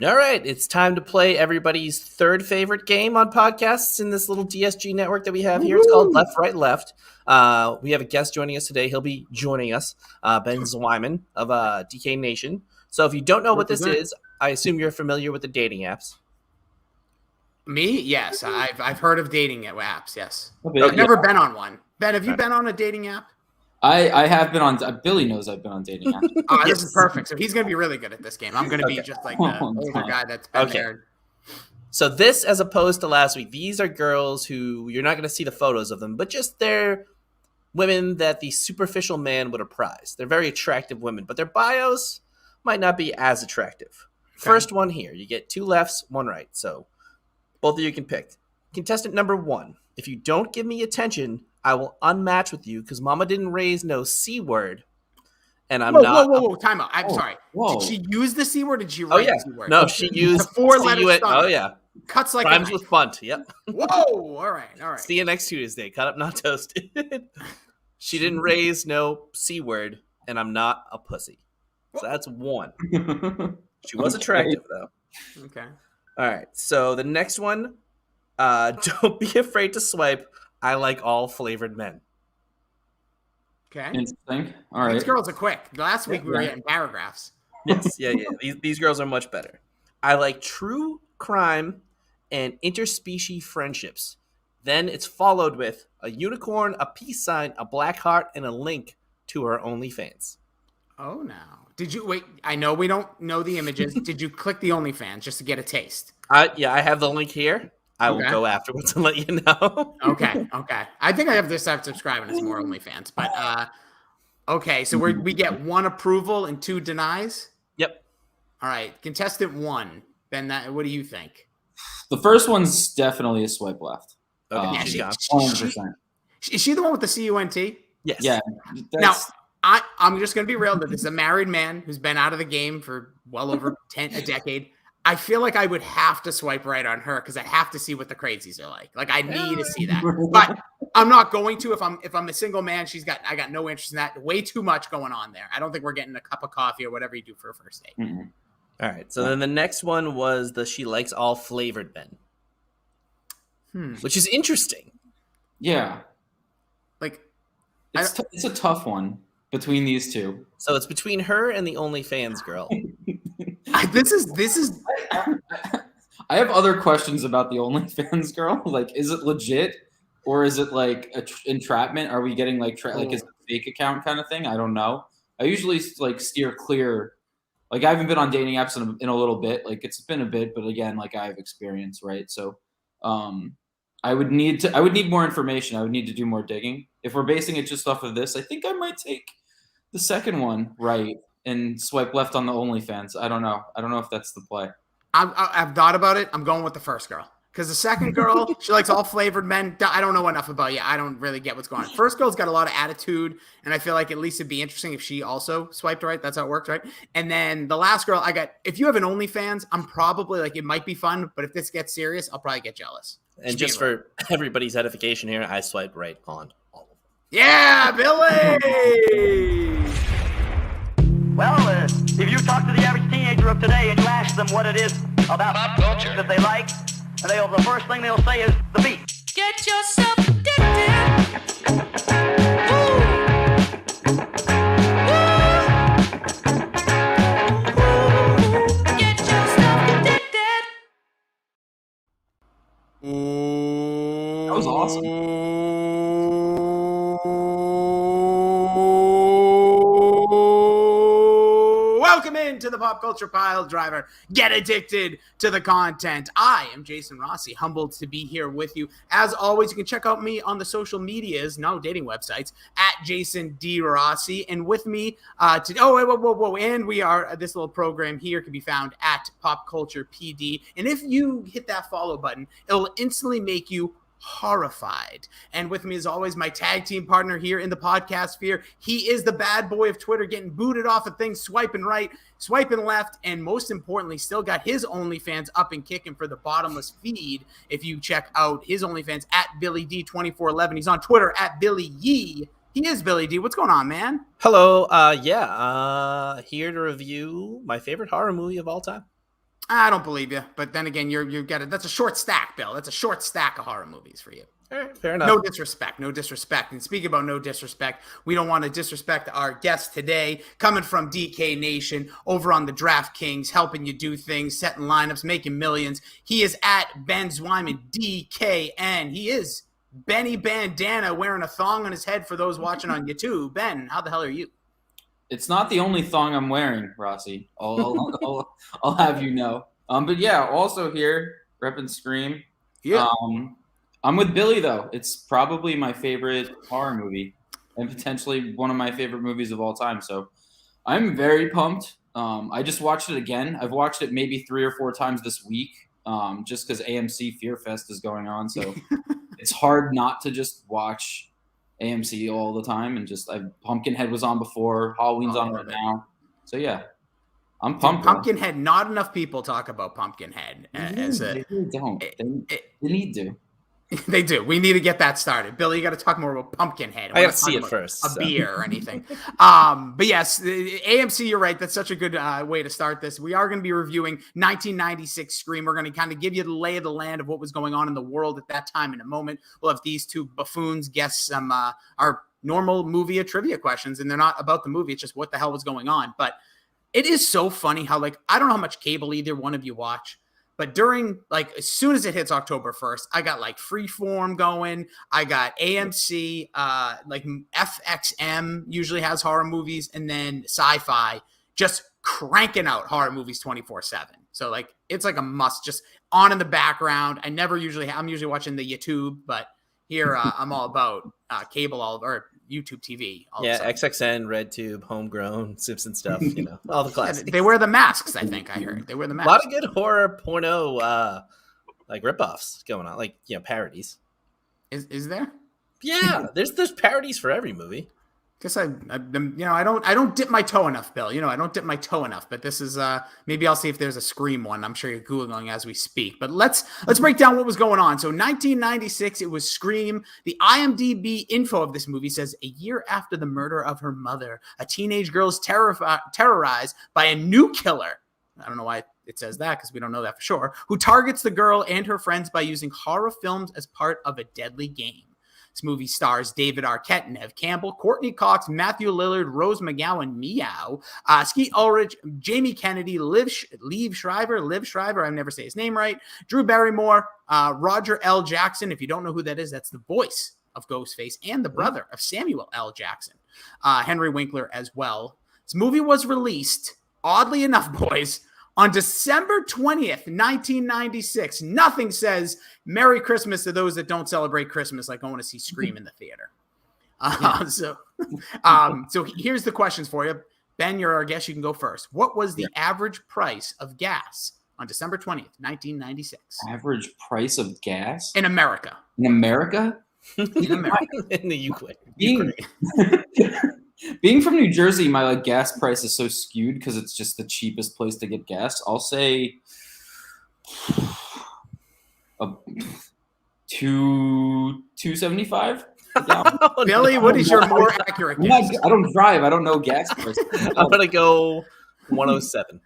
All right, it's time to play everybody's third favorite game on podcasts in this little DSG network that we have here. It's called Woo! Left, Right, Left. We have a guest joining us today. He'll be joining us, Ben Zweiman of DK Nation. So if you don't know what this Represent. is, I assume you're familiar with the dating apps. Me? Yes. I've heard of dating apps. Yes. Okay, I've yeah. never been on one. Ben, have you been on a dating app? I have been on. Billy knows I've been on dating apps. This is perfect. So he's going to be really good at this game. I'm going to be just like the older guy that's been there. So this, as opposed to last week, these are girls who you're not going to see the photos of them, but just they're women that the superficial man would prize. They're very attractive women, but their bios might not be as attractive. Okay. First one here. You get 2 lefts, 1 right. So both of you can pick. Contestant number 1. If you don't give me attention, I will unmatch with you because mama didn't raise no C word. And I'm not. Whoa. Time out. I'm sorry. Whoa. Did she use the C word or did she write the C word? No, she used the 4-letter C-U-N. stunner. Oh, yeah. Cuts like Rhymes a with bunt. Yep. Whoa. All right. See you next Tuesday. Cut up, not toasted. She didn't raise no C word, and I'm not a pussy. So that's 1. She was attractive, though. Okay. All right. So the next one, don't be afraid to swipe. I like all flavored men. Okay. Interesting. All right. These girls are quick. Last week we were getting paragraphs. Yes. Yeah. These girls are much better. I like true crime and interspecies friendships. Then it's followed with a unicorn, a peace sign, a black heart, and a link to her OnlyFans. Oh, no. Did you wait? I know we don't know the images. Did you click the OnlyFans just to get a taste? Yeah, I have the link here. I will go afterwards and let you know. Okay. I think I have this app subscribing to some more OnlyFans, but okay. So we get 1 approval and 2 denies. Yep. All right, contestant 1. Ben, what do you think? The first one's definitely a swipe left. Okay, she's 100%. Is she the one with the CUNT? Yes. Yeah. Now, I'm just going to be real that this is a married man who's been out of the game for well over a decade. I feel like I would have to swipe right on her because I have to see what the crazies are like. Like I need to see that, but I'm not going to. If I'm a single man, I got no interest in that. Way too much going on there. I don't think we're getting a cup of coffee or whatever you do for a first date. Mm-hmm. All right. So then the next one was she likes all flavored men, which is interesting. Yeah. Like it's a tough one between these two. So it's between her and the OnlyFans girl. This is. I have other questions about the OnlyFans girl. Like, is it legit or is it like entrapment? Are we getting like like is it a fake account kind of thing? I don't know. I usually like steer clear. Like I haven't been on dating apps in a little bit. Like it's been a bit, but again, like I have experience, right? So, I would need more information. I would need to do more digging. If we're basing it just off of this, I think I might take the second one right and swipe left on the OnlyFans. I don't know. I don't know if that's the play. I've thought about it. I'm going with the first girl because the second girl, she likes all flavored men. I don't know enough about you. I don't really get what's going on. First girl's got a lot of attitude, and I feel like at least it'd be interesting if she also swiped right. That's how it works, right? And then the last girl, if you have an OnlyFans, I'm probably like, it might be fun, but if this gets serious, I'll probably get jealous. And just for everybody's edification here, I swipe right on all of them. Yeah, Billy! Well, if you talk to the average teenager of today and you ask them what it is about pop culture that they like, and the first thing they'll say is the beat. Get yourself addicted. Ooh. Get yourself addicted. That was awesome. Welcome into the Pop Culture Piledriver. Get addicted to the content. I am Jason Rossi, humbled to be here with you. As always, you can check out me on the social medias, no dating websites, at Jason D Rossi. And with me today, and we are, this little program here can be found at Pop Culture PD. And if you hit that follow button, it'll instantly make you horrified. And with me, as always, my tag team partner here in the podcast sphere. He is the bad boy of Twitter, getting booted off of things, swiping right, swiping left, and most importantly, still got his OnlyFans up and kicking for the bottomless feed. If you check out his OnlyFans at BillyD2411, he's on Twitter at Billy Yee. He is Billy D. What's going on, man? Hello. Here to review my favorite horror movie of all time. I don't believe you. But then again, you've got it. That's a short stack, Bill. That's a short stack of horror movies for you. All right, fair enough. No disrespect. No disrespect. And speaking about no disrespect, we don't want to disrespect our guest today, coming from DK Nation, over on the Draft Kings, helping you do things, setting lineups, making millions. He is at Ben Zweiman, DKN. He is Benny Bandana, wearing a thong on his head for those watching on YouTube. Ben, how the hell are you? It's not the only thong I'm wearing, Rossi. I'll have you know. But yeah, also here, repping Scream. Yeah. I'm with Billy though. It's probably my favorite horror movie, and potentially one of my favorite movies of all time. So I'm very pumped. I just watched it again. I've watched it maybe 3 or 4 times this week, just because AMC Fear Fest is going on. So it's hard not to just watch AMC all the time. And just Pumpkinhead was on before. Halloween's on right now. So yeah, I'm pumped. Pumpkinhead. Not enough people talk about Pumpkinhead. They really don't. They need to. They do. We need to get that started. Billy, you got to talk more about Pumpkinhead. I got to see it first. A beer or anything. But yes, AMC, you're right. That's such a good way to start this. We are going to be reviewing 1996 Scream. We're going to kind of give you the lay of the land of what was going on in the world at that time in a moment. We'll have these two buffoons guess some our normal movie trivia questions, and they're not about the movie. It's just what the hell was going on. But it is so funny how, like, I don't know how much cable either one of you watch. But during, like, as soon as it hits October 1st, I got, like, Freeform going. I got AMC, like, FXM usually has horror movies, and then Sci-Fi just cranking out horror movies 24/7. So, like, it's like a must, just on in the background. I'm usually watching the YouTube, but here I'm all about cable, or YouTube TV. Yeah, XXN, RedTube, Homegrown, Simpson stuff, all the classics. They wear the masks, I think I heard. They wear the masks. A lot of good horror porno, like ripoffs going on, like, parodies. Is there? Yeah, there's parodies for every movie. Guess I don't dip my toe enough, Bill. I don't dip my toe enough. But this is maybe I'll see if there's a Scream one. I'm sure you're googling as we speak. But let's break down what was going on. So 1996, it was Scream. The IMDb info of this movie says a year after the murder of her mother, a teenage girl is terrorized by a new killer. I don't know why it says that, because we don't know that for sure. Who targets the girl and her friends by using horror films as part of a deadly game. This movie stars David Arquette, Neve Campbell, Courtney Cox, Matthew Lillard, Rose McGowan, Meow, Skeet Ulrich, Jamie Kennedy, Liv Shriver, I never say his name right, Drew Barrymore, Roger L. Jackson. If you don't know who that is, that's the voice of Ghostface and the brother of Samuel L. Jackson. Henry Winkler as well. This movie was released, oddly enough, boys, on December 20th, 1996. Nothing says Merry Christmas to those that don't celebrate Christmas like going to see Scream in the theater. So here's the questions for you. Ben, you're our guest. You can go first. What was the average price of gas on December 20th, 1996? Average price of gas? In America. In America? In America. In the Ukraine. Being from New Jersey, my gas price is so skewed because it's just the cheapest place to get gas. I'll say $2.75. Billy, what is your more accurate guess? I don't drive. I don't know gas prices. I'm gonna go 107.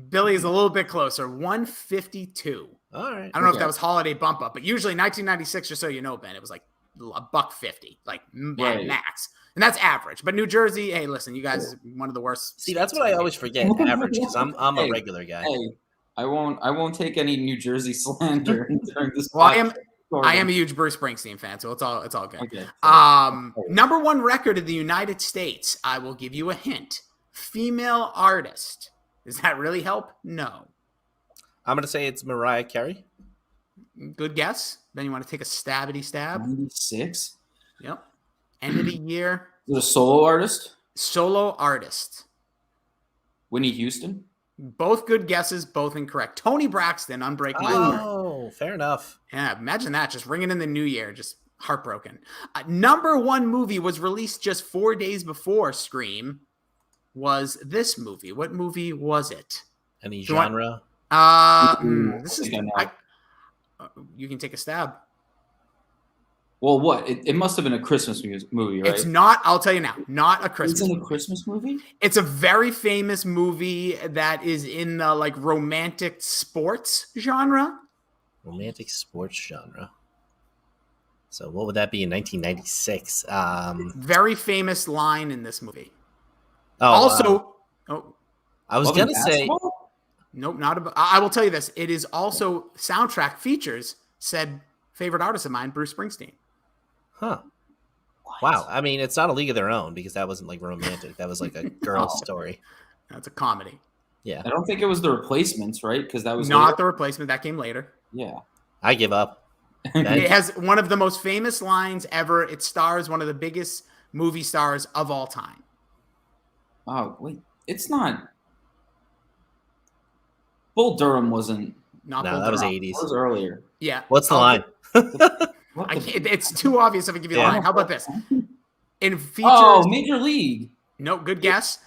Billy is a little bit closer, 152. All right. I don't know if that was holiday bump up, but usually 1996, just so you know, Ben, it was like $1.50, like max. And that's average. But New Jersey, hey, listen, you guys, one of the worst. See, that's what I always forget, average, because I'm a regular guy. Hey, I won't take any New Jersey slander during this. Well, I am a huge Bruce Springsteen fan, so it's all good. Okay. Number one record in the United States. I will give you a hint. Female artist. Does that really help? No. I'm gonna say it's Mariah Carey. Good guess. Then you want to take a stab? 96. Yep. End of the year. Is it a solo artist? Solo artist. Whitney Houston? Both good guesses, both incorrect. Tony Braxton, Unbreak My Heart. Oh, fair enough. Yeah, imagine that. Just ringing in the new year. Just heartbroken. Number one movie was released just 4 days before Scream. Was this movie? What movie was it? Any genre? You can take a stab. Well, what? It must have been a Christmas movie, right? It's not. I'll tell you now. Not a Christmas. It's in a movie. Christmas movie. It's a very famous movie that is in the like romantic sports genre. Romantic sports genre. So what would that be in 1996? Very famous line in this movie. Oh, Also, I was Love gonna and say Basketball? nope, not about. I will tell you this. It is also soundtrack features said favorite artist of mine, Bruce Springsteen. huh. Wow. I mean, it's not a League of Their Own because that wasn't like romantic. That was like a girl Oh. story. That's a comedy. Yeah. I don't think it was The Replacements, right? Because that was Not later. the replacement that came later. Yeah. I give up. It has one of the most famous lines ever. It stars one of the biggest movie stars of all time. Oh wait, it's not. Bull Durham wasn't. Not No, Bull that was Durham. 80s. That was earlier. Yeah. What's the Oh, line? What I the- can't, it's too obvious if I give you the Yeah. line. How about this? In features, Oh, Major League. no, good guess.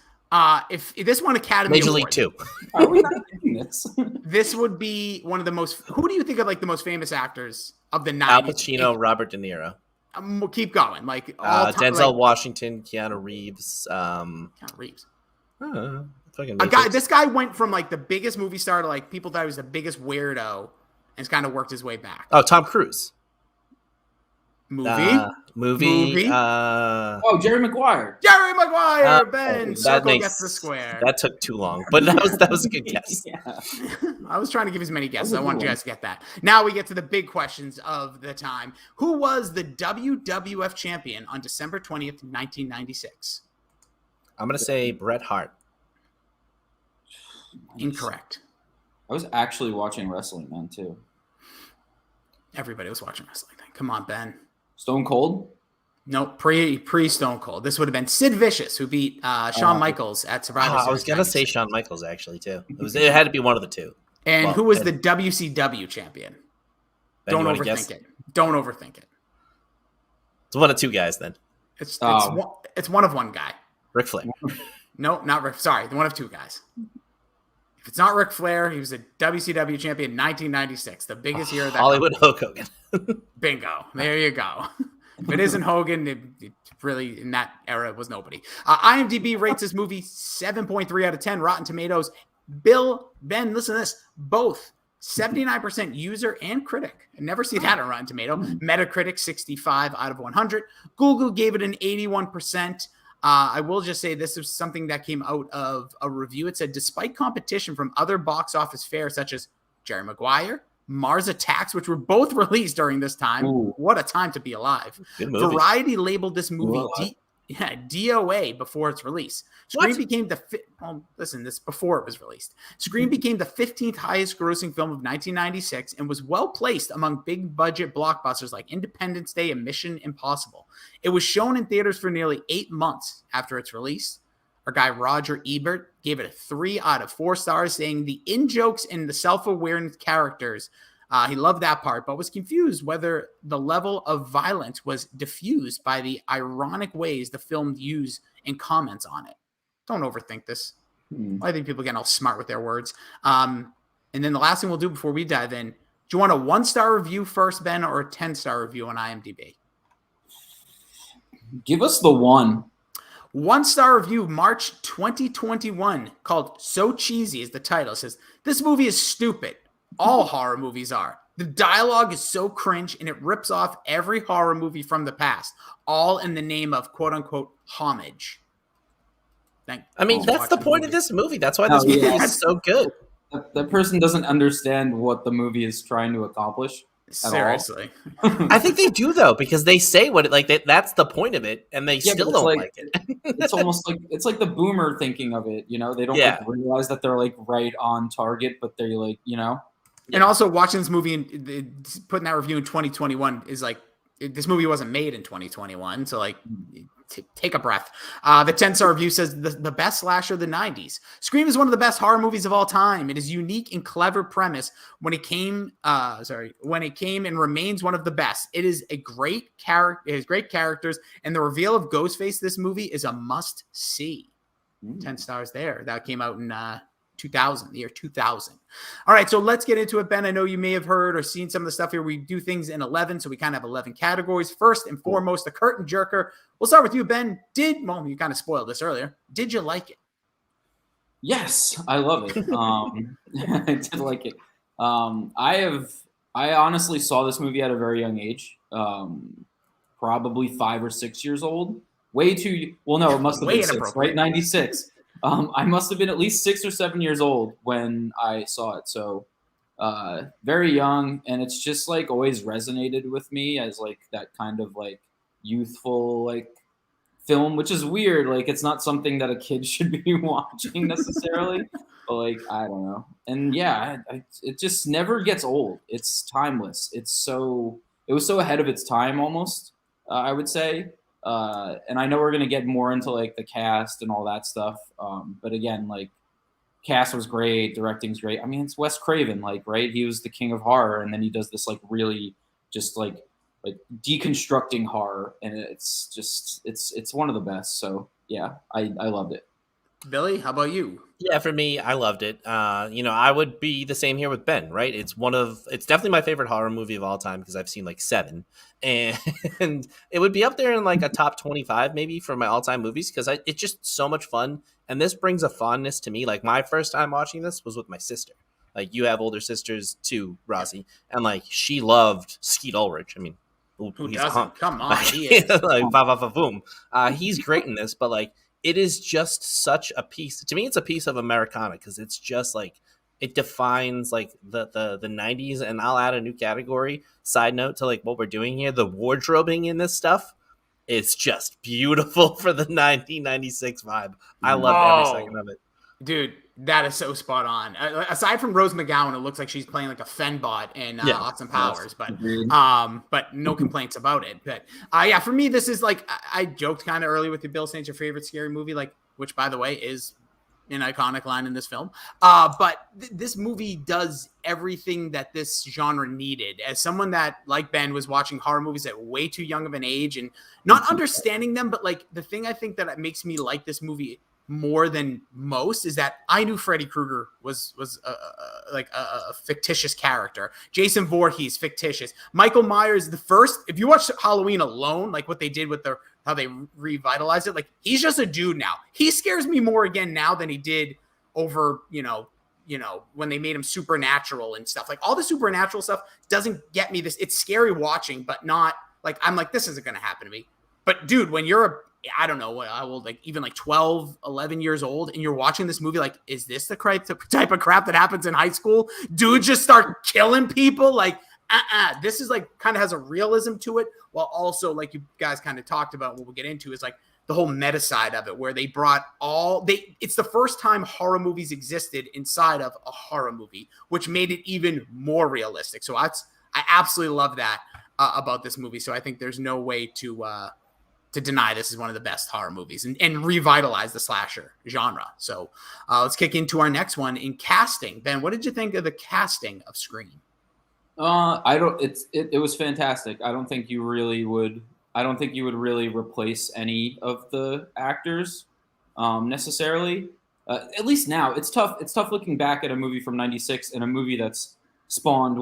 If this won Academy Major League Award, 2. Are we not getting this? this would be one of the most. Who do you think of like the most famous actors of the 90s? Al Pacino, Robert De Niro, We'll keep going. Like all time, Denzel like, Washington, Keanu Reeves. Keanu Reeves. Fucking A guy. Matrix. This guy went from like the biggest movie star to like people thought he was the biggest weirdo, and has kind of worked his way back. Oh, Tom Cruise. Movie. Movie. Oh, Jerry Maguire. Jerry Maguire. that Ben. makes- Circle gets the square. That took too long, but that was a good guess. Yeah. I was trying to give as many guesses. That I was a want good you one. guys to get that. Now we get to the big questions of the time. Who was the WWF champion on December 20th, 1996? I'm gonna say Bret Hart. Incorrect. I was actually watching wrestling then too. Everybody was watching wrestling then. Come on, Ben. Stone Cold. No, pre Stone Cold. This would have been Sid Vicious, who beat Shawn Michaels at Survivor Series. I was gonna say 96. Shawn Michaels actually too. It had to be one of the two. And well, who was Ben- the WCW champion? Ben, you Don't wanna overthink guess? it. Don't overthink it. It's one of two guys then. It's Oh. it's one of one guy. Ric Flair. No, not Rick. Sorry, one of two guys. If it's not Ric Flair, he was a WCW champion in 1996, the biggest year of that. Hollywood Hulk Hogan. Bingo. There you go. If it isn't Hogan, it really in that era it was nobody. IMDb rates this movie 7.3 out of 10. Rotten Tomatoes. Ben, listen to this. Both 79% user and critic. I never see that on Rotten Tomato. Metacritic 65 out of 100. Google gave it an 81%. I will just say this is something that came out of a review. It said, despite competition from other box office fares such as Jerry Maguire, Mars Attacks, which were both released during this time. Ooh. What a time to be alive. Good movie. Variety labeled this movie What? DOA before its release. Scream became this before it was released. Scream became the 15th highest grossing film of 1996 and was well placed among big budget blockbusters like Independence Day and Mission Impossible. It was shown in theaters for nearly 8 months after its release. Our guy Roger Ebert gave it a 3 out of 4 stars, saying the in-jokes and the self-awareness characters, he loved that part, but was confused whether the level of violence was diffused by the ironic ways the film used and comments on it. Don't overthink this. I think people getting all smart with their words. And then the last thing we'll do before we dive in, do you want a 1-star review first, Ben, or a 10-star review on IMDb? Give us the one. 1-star review, March 2021, called So Cheesy is the title. It says, this movie is stupid. All horror movies are. The dialogue is so cringe and it rips off every horror movie from the past, all in the name of quote unquote homage. I mean, that's the point of this movie. That's why this Oh, movie yeah. is so good. That person doesn't understand what the movie is trying to accomplish. Seriously. I think they do though, because they say what it like. That's the point of it, and they Yeah, still but it's don't like- like it. It's almost like it's like the boomer thinking of it. You know, they don't Yeah. like, realize that they're like right on target, but they're like, you know. And also watching this movie and putting that review in 2021 is like, this movie wasn't made in 2021. So like, take a breath. The 10-star review says the best slasher of the 90s. Scream is one of the best horror movies of all time. It is unique and clever premise when it came and remains one of the best. It is a great character. It has great characters, and the reveal of Ghostface this movie is a must see. 10 stars there. That came out in 2000, the year 2000. All right, so let's get into it, Ben. I know you may have heard or seen some of the stuff here. We do things in 11, so we kind of have 11 categories. First and foremost, the curtain jerker. We'll start with you, Ben. Well, you kind of spoiled this earlier. Did you like it? Yes, I love it. I did like it. I honestly saw this movie at a very young age, probably 5 or 6 years old. Way too well. No, it must have been 6, right? 96. I must have been at least 6 or 7 years old when I saw it. So very young, and it's just like always resonated with me as like that kind of like youthful like film, which is weird. Like it's not something that a kid should be watching necessarily, but like I don't know. And yeah, it just never gets old. It's timeless. It was so ahead of its time almost. I would say. And I know we're gonna get more into like the cast and all that stuff. But again, like cast was great, directing's great. I mean, it's Wes Craven, like right? He was the king of horror, and then he does this like really just like deconstructing horror, and it's just it's one of the best. So yeah, I loved it. Billy, how about you? Yeah, for me, I loved it. I would be the same here with Ben, right? It's definitely my favorite horror movie of all time because I've seen like 7, and it would be up there in like a top 25 maybe for my all-time movies because it's just so much fun, and this brings a fondness to me. Like my first time watching this was with my sister. Like you have older sisters too, Rossi, and like she loved Skeet Ulrich. I mean, Who he's doesn't? Come on, he is. like boom. He's great in this, but like. It is just such a piece. To me, it's a piece of Americana because it's just like it defines like the 90s. And I'll add a new category. Side note to like what we're doing here: the wardrobing in this stuff is just beautiful for the 1996 vibe. I love every second of it. Dude, that is so spot on. Aside from Rose McGowan, it looks like she's playing like a Fenbot in Austin Powers, but no complaints about it. But yeah, for me, this is like I joked kind of early with the Bill Saint's your favorite scary movie, like which by the way is an iconic line in this film. But this movie does everything that this genre needed. As someone that, like Ben, was watching horror movies at way too young of an age and not understanding them, but like the thing I think that makes me like this movie more than most is that I knew Freddy Krueger was a fictitious character. Jason Voorhees, fictitious. Michael Myers, the first, if you watch Halloween alone, like what they did with how they revitalized it, like he's just a dude now. He scares me more again now than he did over, when they made him supernatural and stuff. Like all the supernatural stuff doesn't get me this. It's scary watching, but not like, I'm like, this isn't going to happen to me. But dude, when you're I don't know what I will like even like 12, 11 years old and you're watching this movie, like, is this the type of crap that happens in high school? Dudes just start killing people. Like, this is like kind of has a realism to it while also like you guys kind of talked about what we'll get into is like the whole meta side of it where they brought it's the first time horror movies existed inside of a horror movie, which made it even more realistic. So I absolutely love that about this movie. So I think there's no way to deny this is one of the best horror movies and revitalize the slasher genre. So let's kick into our next one in casting. Ben, what did you think of the casting of Scream? It was fantastic. I don't think you would really replace any of the actors necessarily. At least now it's tough. It's tough looking back at a movie from 96 and a movie that's spawned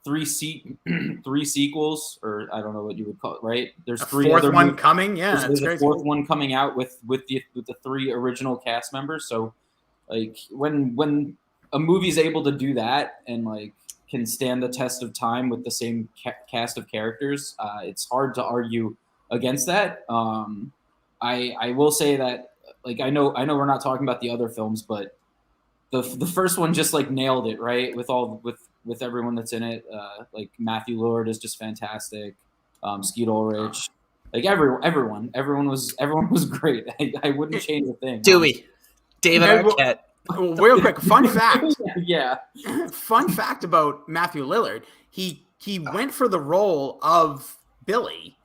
three sequels, or I don't know what you would call it, right? There's a three fourth other one coming. Yeah, there's a fourth one coming out with the 3 original cast members. So like when a movie's able to do that and like can stand the test of time with the same cast of characters, it's hard to argue against that. I will say that like I know we're not talking about the other films, but the first one just like nailed it, right? With everyone that's in it, like Matthew Lillard is just fantastic. Skeet Ulrich, like everyone was great. I wouldn't change a thing. Dewey, David Arquette. Real quick, fun fact. Yeah. Fun fact about Matthew Lillard. He went for the role of Billy,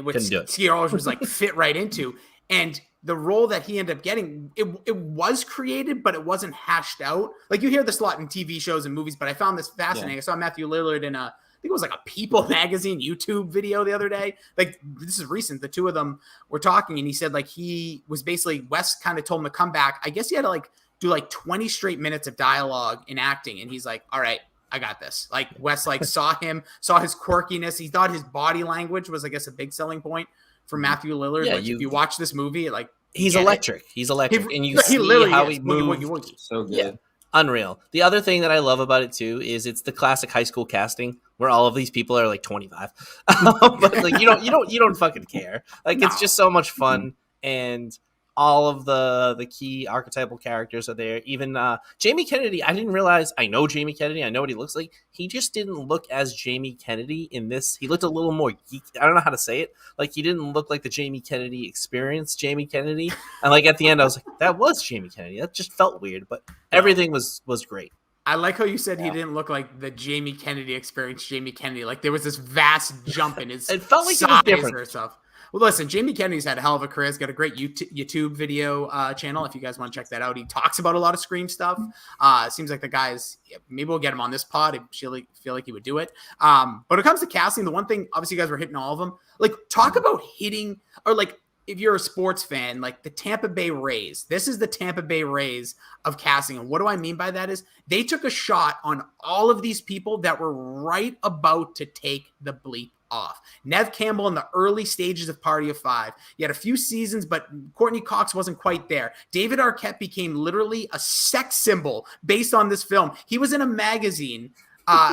which Skeet Ulrich was like fit right into, and the role that he ended up getting, it was created, but it wasn't hashed out. Like you hear this a lot in TV shows and movies, but I found this fascinating. Yeah. I saw Matthew Lillard in I think it was like a People magazine YouTube video the other day. Like this is recent. The two of them were talking and he said like he was basically, Wes kind of told him to come back. I guess he had to like do like 20 straight minutes of dialogue and acting, and he's like, all right, I got this. Like Wes like saw his quirkiness. He thought his body language was, I guess, a big selling point for Matthew Lillard. Yeah, if you watch this movie, like he's electric. He's electric, and you he see literally how is. he Woogie, moves. woogie, woogie. So good. Yeah. Unreal. The other thing that I love about it too is it's the classic high school casting where all of these people are like 25, but like you don't fucking care. Like it's just so much fun, and all of the key archetypal characters are there. Even Jamie Kennedy. I didn't realize. I know Jamie Kennedy. I know what he looks like. He just didn't look as Jamie Kennedy in this. He looked a little more geeky. I don't know how to say it. Like he didn't look like the Jamie Kennedy experience. Jamie Kennedy. And like at the end, I was like, that was Jamie Kennedy. That just felt weird, but everything was great. I like how you said he didn't look like the Jamie Kennedy experience. Jamie Kennedy, like there was this vast jump in his It felt like it was size different. or stuff. Well, listen, Jamie Kennedy's had a hell of a career. He's got a great YouTube video channel. If you guys want to check that out, he talks about a lot of Scream stuff. It seems like the guys, maybe we'll get him on this pod. I feel like he would do it. But when it comes to casting, the one thing, obviously you guys were hitting all of them. Like talk about hitting, or like if you're a sports fan, like the Tampa Bay Rays. This is the Tampa Bay Rays of casting. And what do I mean by that is they took a shot on all of these people that were right about to take the bleep off. Nev Campbell in the early stages of Party of Five. You had a few seasons, but Courtney Cox wasn't quite there. David Arquette became literally a sex symbol based on this film. He was in a magazine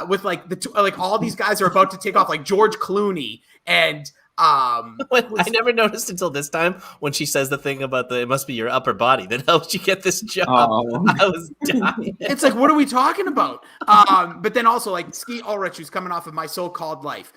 with like like all these guys are about to take off, like George Clooney and I never noticed until this time when she says the thing about it must be your upper body that helps you get this job. Oh. I was dying. It's like, what are we talking about? But then also like Skeet Ulrich, who's coming off of My So-Called Life.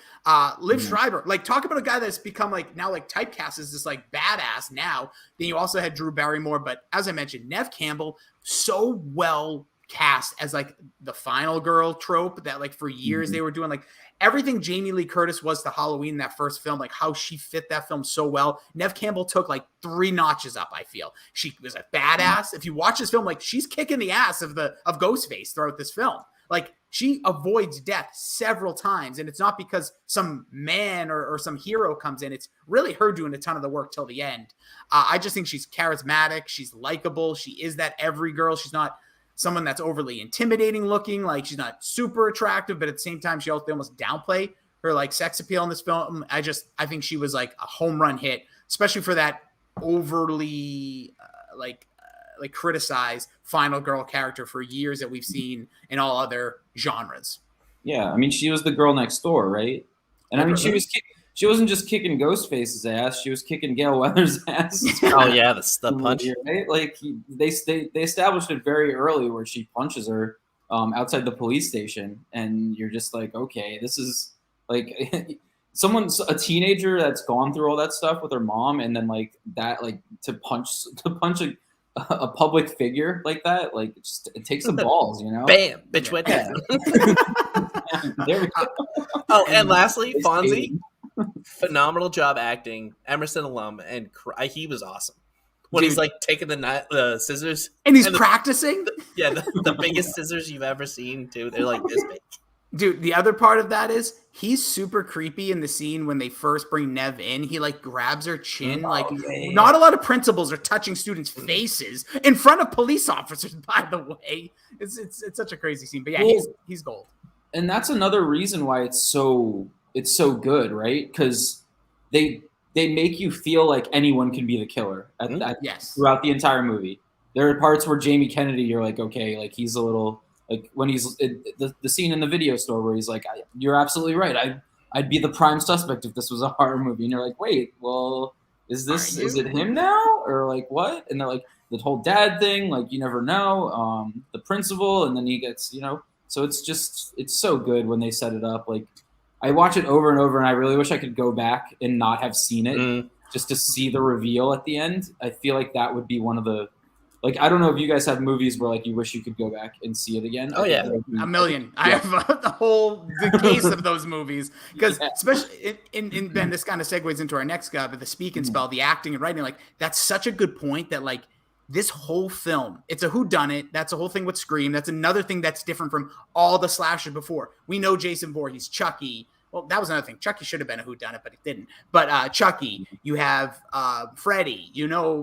Liv Schreiber, like talk about a guy that's become like now like typecast as this like badass now. Then you also had Drew Barrymore, but as I mentioned, Nev Campbell, so well cast as like the final girl trope that like for years they were doing, like everything Jamie Lee Curtis was to Halloween in that first film, like how she fit that film so well. Nev Campbell took like 3 notches up, I feel. She was a badass. If you watch this film, like she's kicking the ass of Ghostface throughout this film. Like she avoids death several times, and it's not because some man or some hero comes in. It's really her doing a ton of the work till the end. I just think she's charismatic. She's likable. She is that every girl. She's not someone that's overly intimidating looking. Like she's not super attractive, but at the same time, they almost downplay her like sex appeal in this film. I think she was like a home run hit, especially for that overly like criticized final girl character for years that we've seen in all other genres. Yeah, I mean, she was the girl next door, right? And I mean, she wasn't just kicking Ghostface's ass; she was kicking Gail Weathers' ass. Oh yeah, the punch. Right? Like they established it very early where she punches her outside the police station, and you're just like, okay, this is like a teenager that's gone through all that stuff with her mom, and then like that, like to punch a public figure like that, like it takes some balls, you know. Bam, bitch went down. There we go. Oh, and lastly, Fonzie, phenomenal job acting. Emerson alum, and he was awesome when he's like taking the scissors and he's practicing. The biggest scissors you've ever seen, too. They're like this big. Dude, the other part of that is he's super creepy in the scene when they first bring Nev in. He like grabs her chin. Not a lot of principals are touching students' faces in front of police officers, by the way. It's such a crazy scene. But yeah, he's gold. And that's another reason why it's so good, right? Because they make you feel like anyone can be the killer yes. throughout the entire movie. There are parts where Jamie Kennedy, you're like, okay, like he's a little like when he's the scene in the video store where he's like, you're absolutely right. I'd be the prime suspect if this was a horror movie. And you're like, wait, well, is it him now? Or like what? And they're like, the whole dad thing, like you never know, the principal, and then he gets, you know, so it's so good when they set it up. Like I watch it over and over, and I really wish I could go back and not have seen it just to see the reveal at the end. I feel like that would be one of the, like, I don't know if you guys have movies where like you wish you could go back and see it again. Oh yeah, a million. I have the case of those movies because especially in Ben, this kind of segues into our next guy, but the speak and spell, the acting and writing. Like that's such a good point that like this whole film, it's a whodunit. That's a whole thing with Scream. That's another thing that's different from all the slashers before. We know Jason Voorhees, Chucky, well, that was another thing. Chucky should have been a whodunit, but it didn't. But Chucky, you have Freddy,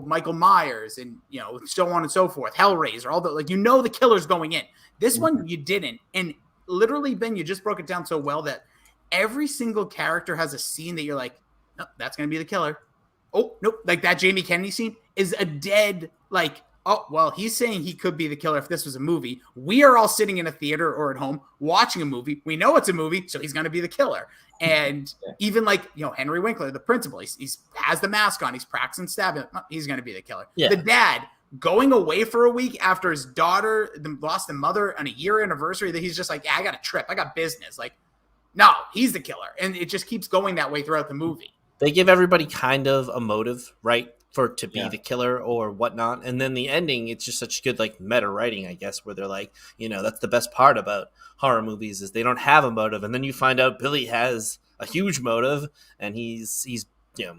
Michael Myers, and so on and so forth. Hellraiser, all the the killer's going in. This one you didn't, and literally, Ben, you just broke it down so well that every single character has a scene that you're like, no, that's gonna be the killer. Oh nope, like that Jamie Kennedy scene is a dead oh, well, he's saying he could be the killer if this was a movie. We are all sitting in a theater or at home watching a movie. We know it's a movie, so he's going to be the killer. And even Henry Winkler, the principal, he's has the mask on. He's practicing stabbing. He's going to be the killer. Yeah. The dad going away for a week after his daughter lost the mother on a year anniversary that he's just like, yeah, I got a trip. I got business. No, he's the killer. And it just keeps going that way throughout the movie. They give everybody kind of a motive, right? To be the killer or whatnot. And then the ending, it's just such good meta writing, I guess, where they're like, that's the best part about horror movies is they don't have a motive. And then you find out Billy has a huge motive and he's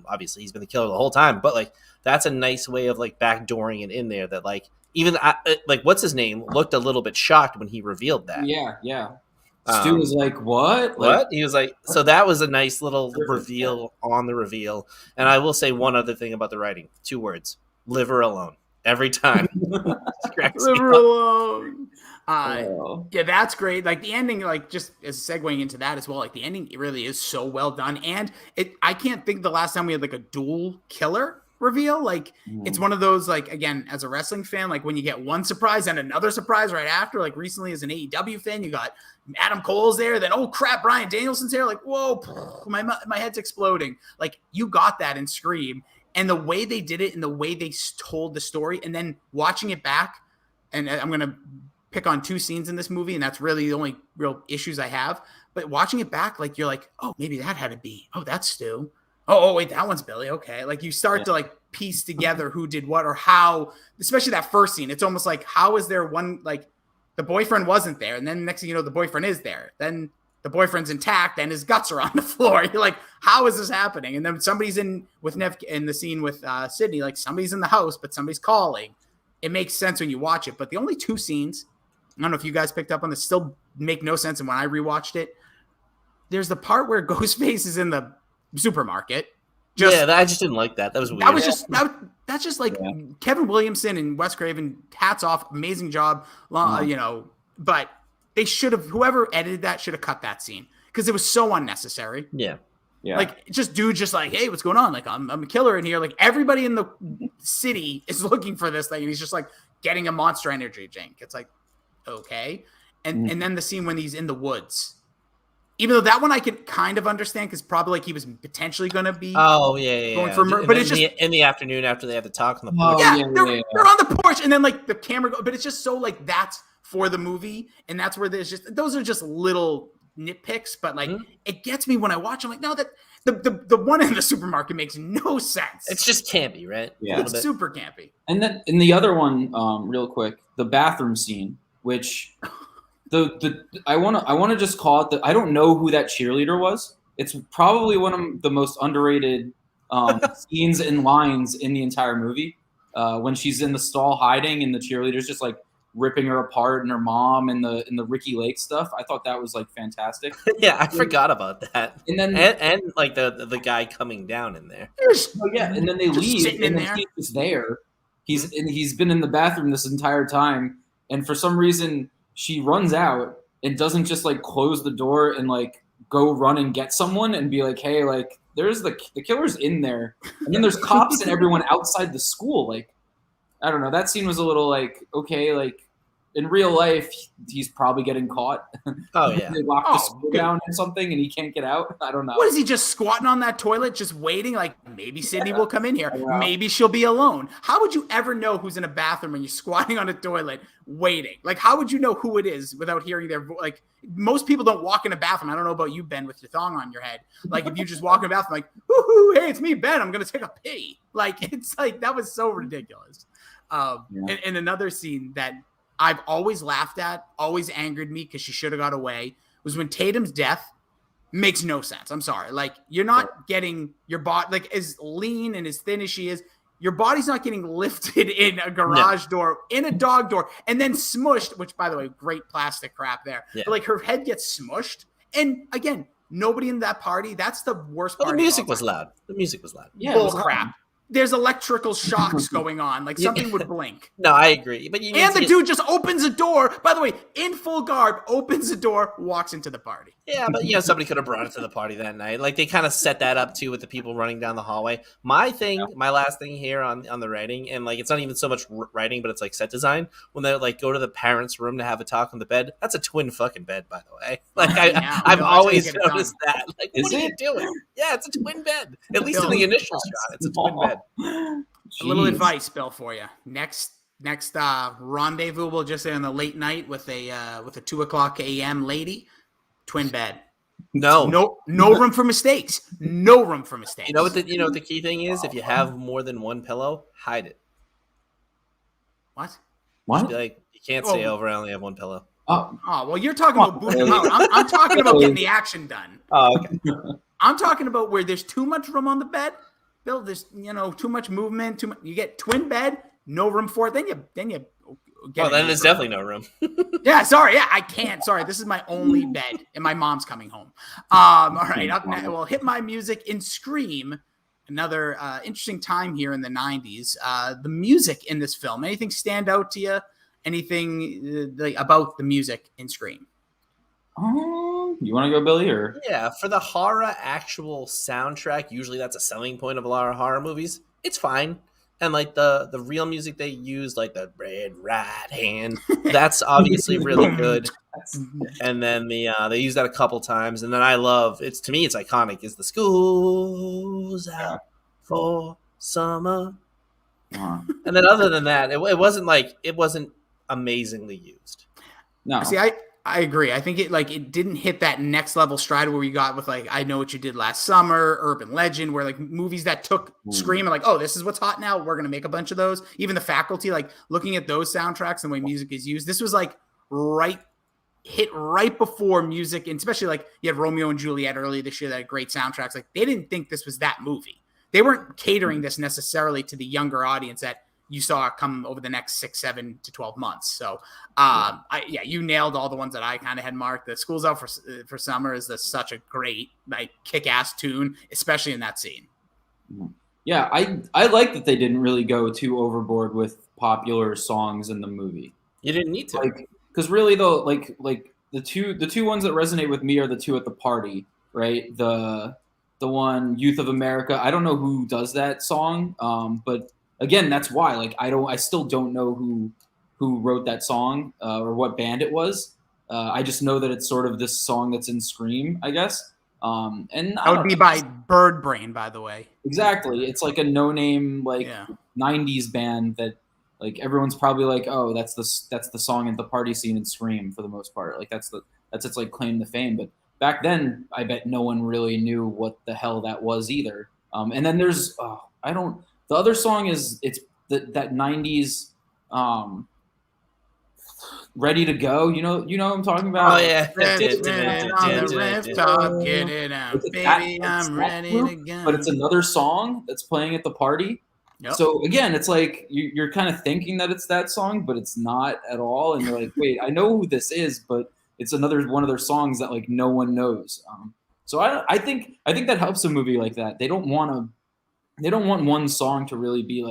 obviously he's been the killer the whole time. But that's a nice way of backdooring it in there that even what's his name looked a little bit shocked when he revealed that. Yeah. Stu was like, what? What? He was like, so that was a nice little reveal on the reveal. And I will say one other thing about the writing. 2 words. Live her alone. Every time. Live her alone. Yeah, that's great. The ending, just as segueing into that as well, the ending really is so well done. And I can't think the last time we had a dual killer reveal. It's one of those, again, as a wrestling fan, when you get one surprise and another surprise right after, recently as an AEW fan, you got Adam Cole's there, then oh crap, Bryan Danielson's here, whoa, my head's exploding. You got that in Scream, and the way they did it and the way they told the story, and then watching it back, and I'm gonna pick on 2 scenes in this movie, and that's really the only real issues I have, but watching it back, you're like, oh, maybe that had to be, oh, that's Stu. Oh, wait, that one's Billy. Okay. You start to piece together who did what or how, especially that first scene. It's almost how is there one, the boyfriend wasn't there. And then next thing you know, the boyfriend is there. Then the boyfriend's intact and his guts are on the floor. You're like, how is this happening? And then somebody's in with Nev in the scene with Sydney, somebody's in the house, but somebody's calling. It makes sense when you watch it. But the only 2 scenes, I don't know if you guys picked up on this, still make no sense. And when I rewatched it, there's the part where Ghostface is in the supermarket. I just didn't like that. That was weird. That was just that's just Kevin Williamson and Wes Craven. Hats off, amazing job. But they should have. Whoever edited that should have cut that scene because it was so unnecessary. Yeah. Hey, what's going on? I'm a killer in here. Everybody in the city is looking for this thing, and he's just getting a Monster Energy drink. It's okay, and then the scene when he's in the woods. Even though that one I could kind of understand because probably he was potentially going to be going for murder. But it's just in the afternoon after they have to talk on the porch. They're on the porch and then the camera but it's just so that's for the movie and that's where there's just those are just little nitpicks but it gets me when I watch. I'm like, no, that the one in the supermarket makes no sense. It's just campy, right? Yeah, it's super campy. And then in the other one, real quick, the bathroom scene, which. I want to just call it I don't know who that cheerleader was. It's probably one of the most underrated scenes and lines in the entire movie. When she's in the stall hiding and the cheerleader's just ripping her apart and her mom and the Ricky Lake stuff. I thought that was fantastic. Yeah, I forgot about that. And then and the guy coming down in there. And then they leave and then he's just there. He's been in the bathroom this entire time, and for some reason. She runs out and doesn't just close the door and go run and get someone and be like, hey, there's the killer's in there. And then there's cops and everyone outside the school. I don't know. That scene was a little okay, in real life, he's probably getting caught. Oh, yeah. They lock the school down or something and he can't get out. I don't know. What is he just squatting on that toilet, just waiting? Maybe Sydney will come in here. Maybe she'll be alone. How would you ever know who's in a bathroom when you're squatting on a toilet waiting? How would you know who it is without hearing their voice? Most people don't walk in a bathroom. I don't know about you, Ben, with your thong on your head. If you just walk in a bathroom, woohoo, hey, it's me, Ben. I'm going to take a pee. That was so ridiculous. And another scene that I've always laughed at, always angered me because she should have got away, was when Tatum's death makes no sense. I'm sorry. You're not getting your body, as lean and as thin as she is, your body's not getting lifted in a garage door, in a dog door, and then smushed, which, by the way, great plastic crap there. Yeah. But, her head gets smushed. And, again, Nobody in that party. That's the worst Well, part. the music was loud. The music was loud. Yeah, it Bull was crap. There's electrical shocks going on. Like Yeah. something would blink. No, I agree. But you need And to the get- dude just opens a door, by the way, in full garb, opens the door, walks into the party. Yeah, but somebody could have brought it to the party that night. Like they kind of set that up too with the people running down the hallway. My last thing here on the writing, and like it's not even so much writing, but it's like set design. When they like go to the parents' room to have a talk on the bed, that's a twin fucking bed, by the way. Like Yeah, I've no, always that's gonna get it noticed that. Like, Is what are you it? doing? Yeah, it's a twin bed. At least in the initial shot, it's a twin bed. A little Jeez. advice, Bill, for you. Next rendezvous, we'll just say on the late night with a 2:00 a.m. lady, twin bed. No, No room for mistakes. No room for mistakes. You know what the key thing is? If you have more than one pillow, hide it. What? Just What? be like, you can't stay Oh. over. I only have one pillow. Oh, Oh, well, you're talking about booting them out. I'm talking about getting the action done. Oh, okay. I'm talking about where there's too much room on the bed. Bill, there's too much movement. You get twin bed, no room for it. Then you get. Oh, then there's definitely no room. Yeah, sorry. Yeah, I can't. Sorry, this is my only bed, and my mom's coming home. All right, up next, we'll hit my music in Scream. Another interesting time here in the 90s. The music in this film. Anything stand out to you? Anything about the music in Scream? you want to go, Billy, or Yeah, for the horror actual soundtrack, usually that's a selling point of a lot of horror movies. It's fine. And like the real music they use, like the red right hand, that's obviously really good. And then they use that a couple times. And then I love to me it's iconic, is the school's out for summer. And then other than that, it wasn't amazingly used. no? See, I agree. I think it didn't hit that next level stride where we got with like I Know What You Did Last Summer, Urban Legend, where like movies that took Scream and like, oh, this is what's hot now. We're gonna make a bunch of those. Even The Faculty, like looking at those soundtracks and the way music is used, this was like hit right before music, and especially like you had Romeo and Juliet earlier this year that had great soundtracks. Like they didn't think this was that movie. They weren't catering this necessarily to the younger audience that you saw come over the next 6, 7 to 12 months. So, you nailed all the ones that I kind of had marked. The School's Out for Summer is such a great, like, kick-ass tune, especially in that scene. Yeah, I like that they didn't really go too overboard with popular songs in the movie. You didn't need to. Like, because really though, like the two ones that resonate with me are the two at the party, right? The one Youth of America. I don't know who does that song, but again, that's why. Like, I still don't know who wrote that song or what band it was. I just know that it's sort of this song that's in Scream, I guess. And That would be by Bird Brain, by the way. exactly. It's like a no-name 90s band that like everyone's probably like, oh, that's the song at the party scene in Scream for the most part. Like that's its like claim to fame. But back then, I bet no one really knew what the hell that was either. And then there's the other song is that 90s Ready to Go. You know what I'm talking about? Oh yeah. On the rooftop, get it out, baby, I'm ready to go. But it's another song that's playing at the party. Yep. So again, it's like you're kind of thinking that it's that song, but it's not at all. And you're like, wait, I know who this is, but it's another one of their songs that like no one knows. So I think that helps a movie like that. They don't want one song to really be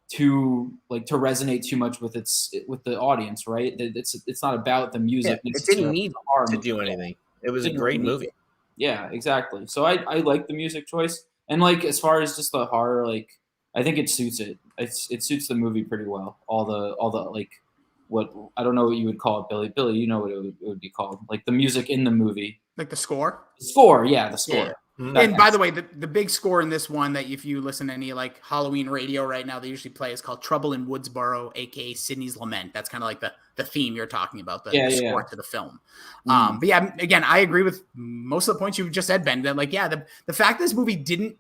to resonate too much with the audience, right? It's not about the music. It didn't need to do anything. It was a great movie. Yeah, exactly. So I like the music choice, and like as far as just the horror, like I think it suits it. It suits the movie pretty well. All the like what I don't know what you would call it, Billy. Billy, you know what it would be called? Like the music in the movie. Like the score? The score, yeah, the score. Yeah. And by the way, the big score in this one that if you listen to any like Halloween radio right now, they usually play is called Trouble in Woodsboro, aka Sydney's Lament. That's kind of like the theme you're talking about, the score to the film. But yeah, again, I agree with most of the points you just said, Ben. That like, yeah, the fact this movie didn't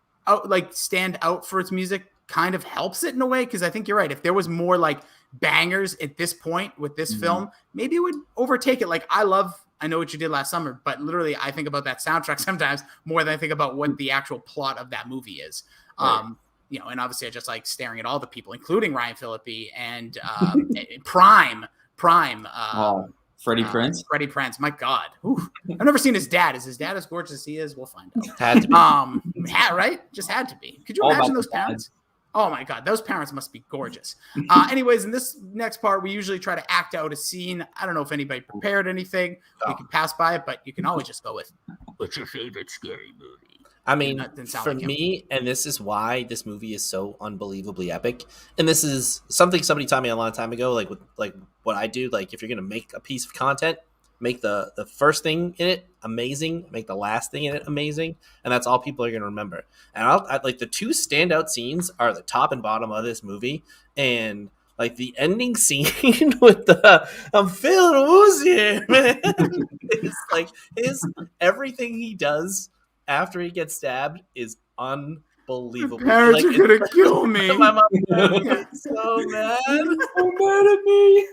stand out for its music kind of helps it in a way, because I think you're right. If there was more like bangers at this point with this film, maybe it would overtake it. Like I Know What You Did Last Summer, but literally I think about that soundtrack sometimes more than I think about what the actual plot of that movie is. Right. And obviously I just like staring at all the people, including Ryan Phillippe and Prime. Freddie Prinze. Freddie Prinze. My God. Ooh. I've never seen his dad. Is his dad as gorgeous as he is? We'll find out. Had to be. Right? Just had to be. Could you All imagine about those the dad. parents? Oh my God, those parents must be gorgeous. Anyways, in this next part, we usually try to act out a scene. I don't know if anybody prepared anything. We can pass by it, but you can always just go with, what's your favorite scary movie? I mean, That didn't sound for like him. me, and this is why this movie is so unbelievably epic. And this is something somebody taught me a long time ago. Like what I do. Like if you're gonna make a piece of content, make the first thing in it amazing, make the last thing in it amazing, and that's all people are gonna remember. And I like the two standout scenes are the top and bottom of this movie, and like the ending scene with the I'm feeling woozy, man. It's like everything he does after he gets stabbed is unbelievable. Parents Like, are gonna kill me. my mom is so mad. So mad at me.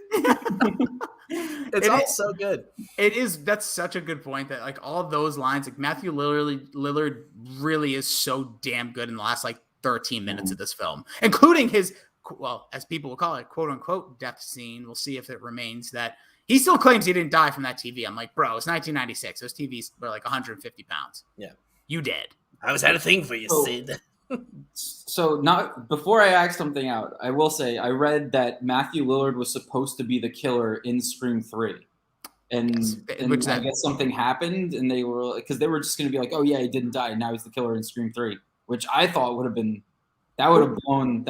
It's It all is- so good. It is. That's such a good point. That like all those lines, like Matthew Lillard really is so damn good in the last like 13 minutes of this film, including his, well, as people will call it, quote unquote, death scene. We'll see if it remains that. He still claims he didn't die from that TV. I'm like, bro, it's 1996. Those TVs were like 150 pounds. Yeah. You dead. I always had a thing for you, Oh. Sid. So not before I ask something out, I will say I read that Matthew Lillard was supposed to be the killer in Scream 3. And Which I that- guess something happened and they were because they were just gonna be like, oh yeah, he didn't die, now he's the killer in Scream 3, which I thought would have been blown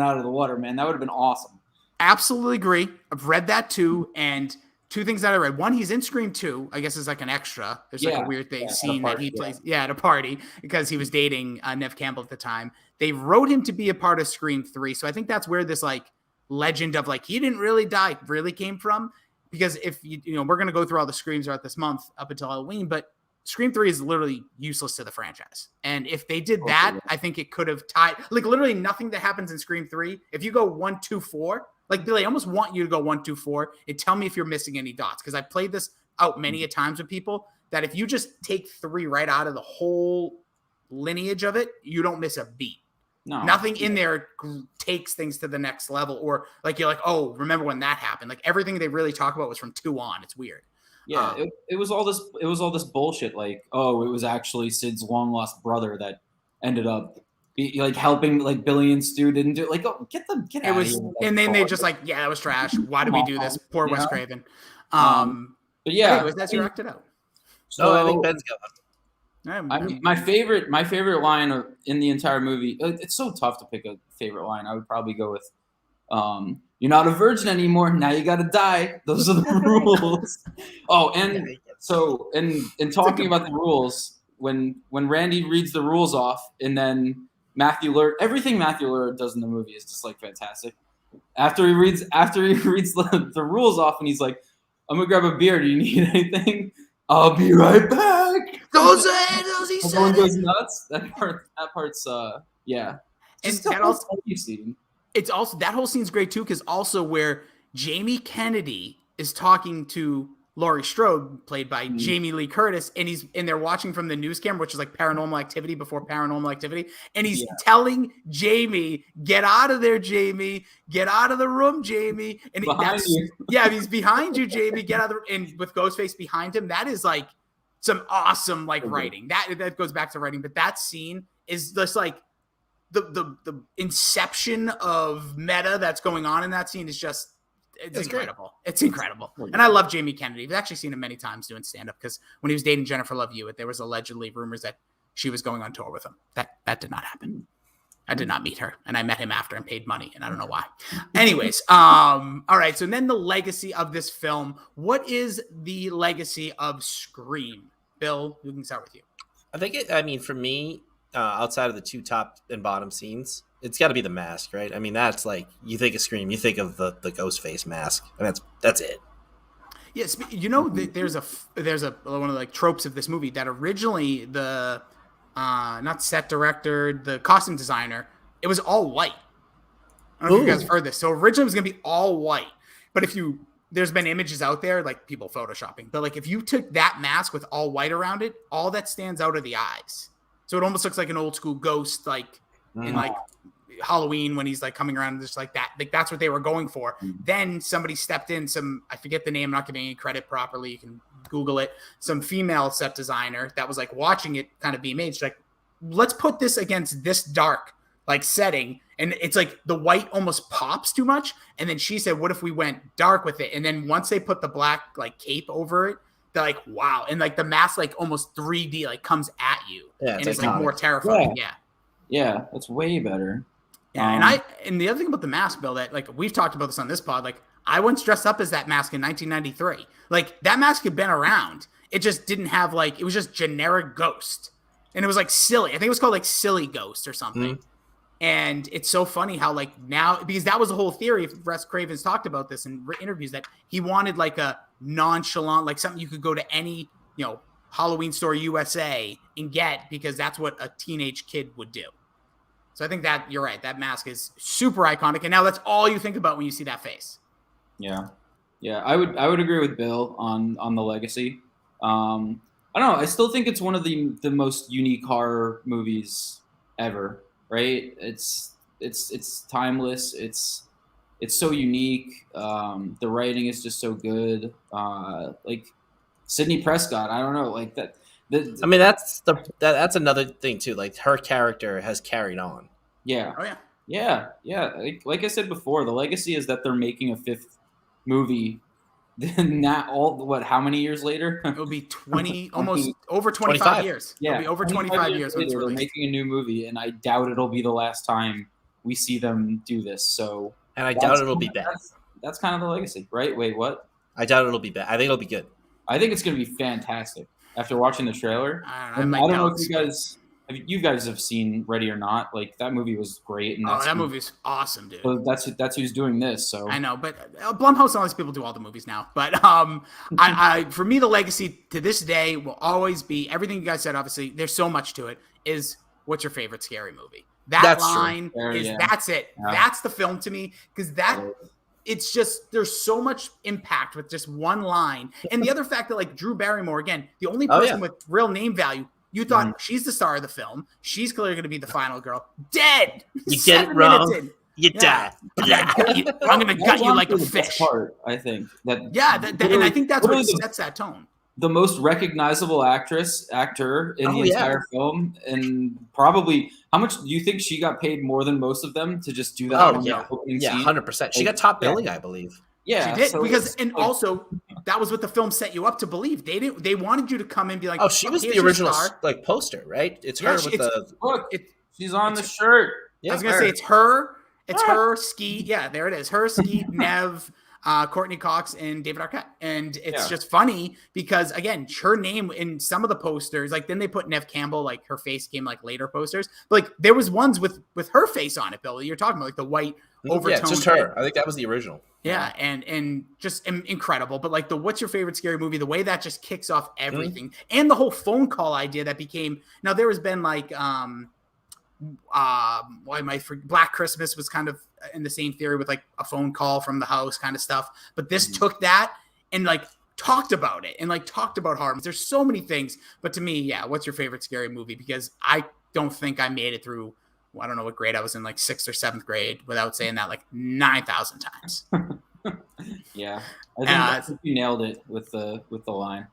out of the water, man. That would have been awesome. Absolutely agree. I've read that too. And two things that I read. One, he's in Scream 2. I guess is like an extra. There's like Yeah, a weird thing at a scene that party, he yeah. plays. Yeah, at a party because he was dating Nev Campbell at the time. They wrote him to be a part of Scream 3. So I think that's where this like legend of like he didn't really die really came from. Because if you know, we're gonna go through all the Screams throughout this month up until Halloween, but Scream 3 is literally useless to the franchise. And if they did that, I think it could have tied like literally nothing that happens in Scream 3. If you go 1, 2, 4, like Billy, I almost want you to go 1, 2, 4 and tell me if you're missing any dots. Because I've played this out many a times with people that if you just take 3 right out of the whole lineage of it, you don't miss a beat. No. Nothing in there takes things to the next level, or like you're like, oh, remember when that happened? Like everything they really talk about was from 2 on. It's weird. Yeah, it was all this bullshit. Like, oh, it was actually Sid's long lost brother that ended up like helping. Like Billy and Stu didn't do. Like, oh, get It out was, of here. with and that then they bullshit. just like, yeah, that was trash. Why did we do this? Poor Wes Yeah. Craven. But yeah, Anyways, that's your acted out. So I think so- Ben's got one. my favorite line in the entire movie. It's so tough to pick a favorite line. I would probably go with, "You're not a virgin anymore. Now you got to die. Those are the rules." Oh, and so in talking about the rules, when Randy reads the rules off, and then everything Matthew Lillard does in the movie is just like fantastic. After he reads the rules off, and he's like, "I'm gonna grab a beer. Do you need anything? I'll be right back." He Everyone said goes it. nuts. That part's yeah. And Just that the also, whole scene. it's also that whole scene's great too, because also where Jamie Kennedy is talking to Laurie Strode, played by Jamie Lee Curtis, and they're watching from the news camera, which is like Paranormal Activity before Paranormal Activity, and he's telling Jamie, "Get out of there, Jamie! Get out of the room, Jamie!" And Behind you. yeah, he's behind you, Jamie. Get out of the and with Ghostface behind him. That is like some awesome like writing. That goes back to writing, but that scene is just like the inception of meta that's going on in that scene is just. It's incredible. Great. It's incredible. And I love Jamie Kennedy. I've actually seen him many times doing stand-up because when he was dating Jennifer Love Hewitt, there was allegedly rumors that she was going on tour with him. That did not happen. I did not meet her, and I met him after and paid money, and I don't know why. Anyways, all right. So then the legacy of this film. What is the legacy of Scream? Bill, we can start with you. I think for me, outside of the 2 top and bottom scenes, it's got to be the mask, right? I mean, that's like, you think of Scream, you think of the Ghostface mask, and that's it. Yes, you know, there's a one of the like tropes of this movie that originally the not set director, the costume designer, it was all white. I don't know if you guys have heard this. So originally it was gonna be all white, but there's been images out there like people photoshopping, but like if you took that mask with all white around it, all that stands out are the eyes. So it almost looks like an old school ghost, like in like Halloween when he's like coming around just like that. Like that's what they were going for. Then somebody stepped in, I forget the name, I'm not giving any credit properly. You can Google it. Some female set designer that was like watching it kind of be made. She's like, let's put this against this dark like setting. And it's like the white almost pops too much. And then she said, what if we went dark with it? And then once they put the black like cape over it, they're like, wow. And like the mask, like almost 3D, like comes at you. Yeah, and it's like more terrifying. Yeah. That's way better. Yeah. And the other thing about the mask, Bill, that like we've talked about this on this pod, like I once dressed up as that mask in 1993. Like that mask had been around. It just didn't have like, it was just generic ghost. And it was like silly. I think it was called like Silly Ghost or something. And it's so funny how like now, because that was the whole theory. Wes Craven's talked about this in interviews that he wanted like a nonchalant, like something you could go to any, Halloween store USA and get, because that's what a teenage kid would do. So I think that you're right. That mask is super iconic. And now that's all you think about when you see that face. Yeah. I would agree with Bill on the legacy. I don't know. I still think it's one of the most unique horror movies ever. Right? It's timeless. It's so unique. The writing is just so good. Like Sidney Prescott, I don't know, like that. I mean, that's another thing too. Like her character has carried on. Yeah. Oh yeah. Yeah. Like I said before, the legacy is that they're making a 5th movie. Then how many years later? It'll be 20, almost over 25 years. Yeah. It'll be over 25 years when it's they're released. making a new movie, and I doubt it'll be the last time we see them do this. So, and I doubt it'll be bad. That's kind of the legacy, right? Wait, what? I doubt it'll be bad. I think it'll be good. I think it's going to be fantastic. After watching the trailer, I don't know if you guys have seen Ready or Not. Like that movie was great, and that movie's awesome, dude. So that's who's doing this. So I know, but Blumhouse and all these people do all the movies now. But I for me, the legacy to this day will always be everything you guys said. Obviously, there's so much to it. Is what's your favorite scary movie? That's line is that's it. Yeah. That's the film to me, because it's just there's so much impact with just one line. And the other fact that like Drew Barrymore, again, the only person with real name value. You thought she's the star of the film. She's clearly going to be the final girl. Dead. You get it wrong. You die. I'm going to gut you like a fish. Part, I think that. And I think that's what sets that tone. The most recognizable actor in the entire film, and probably how much do you think she got paid more than most of them to just do that? Opening scene? 100%. She got top billing, I believe. Yeah, she did, because also that was what the film set you up to believe. They wanted you to come in and be like, she was the original like poster, right? It's her with she's on the shirt. I was gonna say it's her. It's her, Skeet. Yeah, there it is. Her, Skeet, Nev, Courtney Cox, and David Arquette. And it's just funny because again, her name in some of the posters, like then they put Nev Campbell, like her face came like later posters. But like there was ones with her face on it, Bill. You're talking about like the white overtone. Yeah, it's just her. I think that was the original. Yeah, and just incredible. But like what's your favorite scary movie? The way that just kicks off everything, and the whole phone call idea that became. Now there has been like Black Christmas was kind of in the same theory with like a phone call from the house kind of stuff. But this took that and like talked about it and like talked about horror. There's so many things. But to me, what's your favorite scary movie? Because I don't think I made it through. I don't know what grade I was in, like 6th or 7th grade, without saying that like 9,000 times. Yeah, I think you nailed it with the line.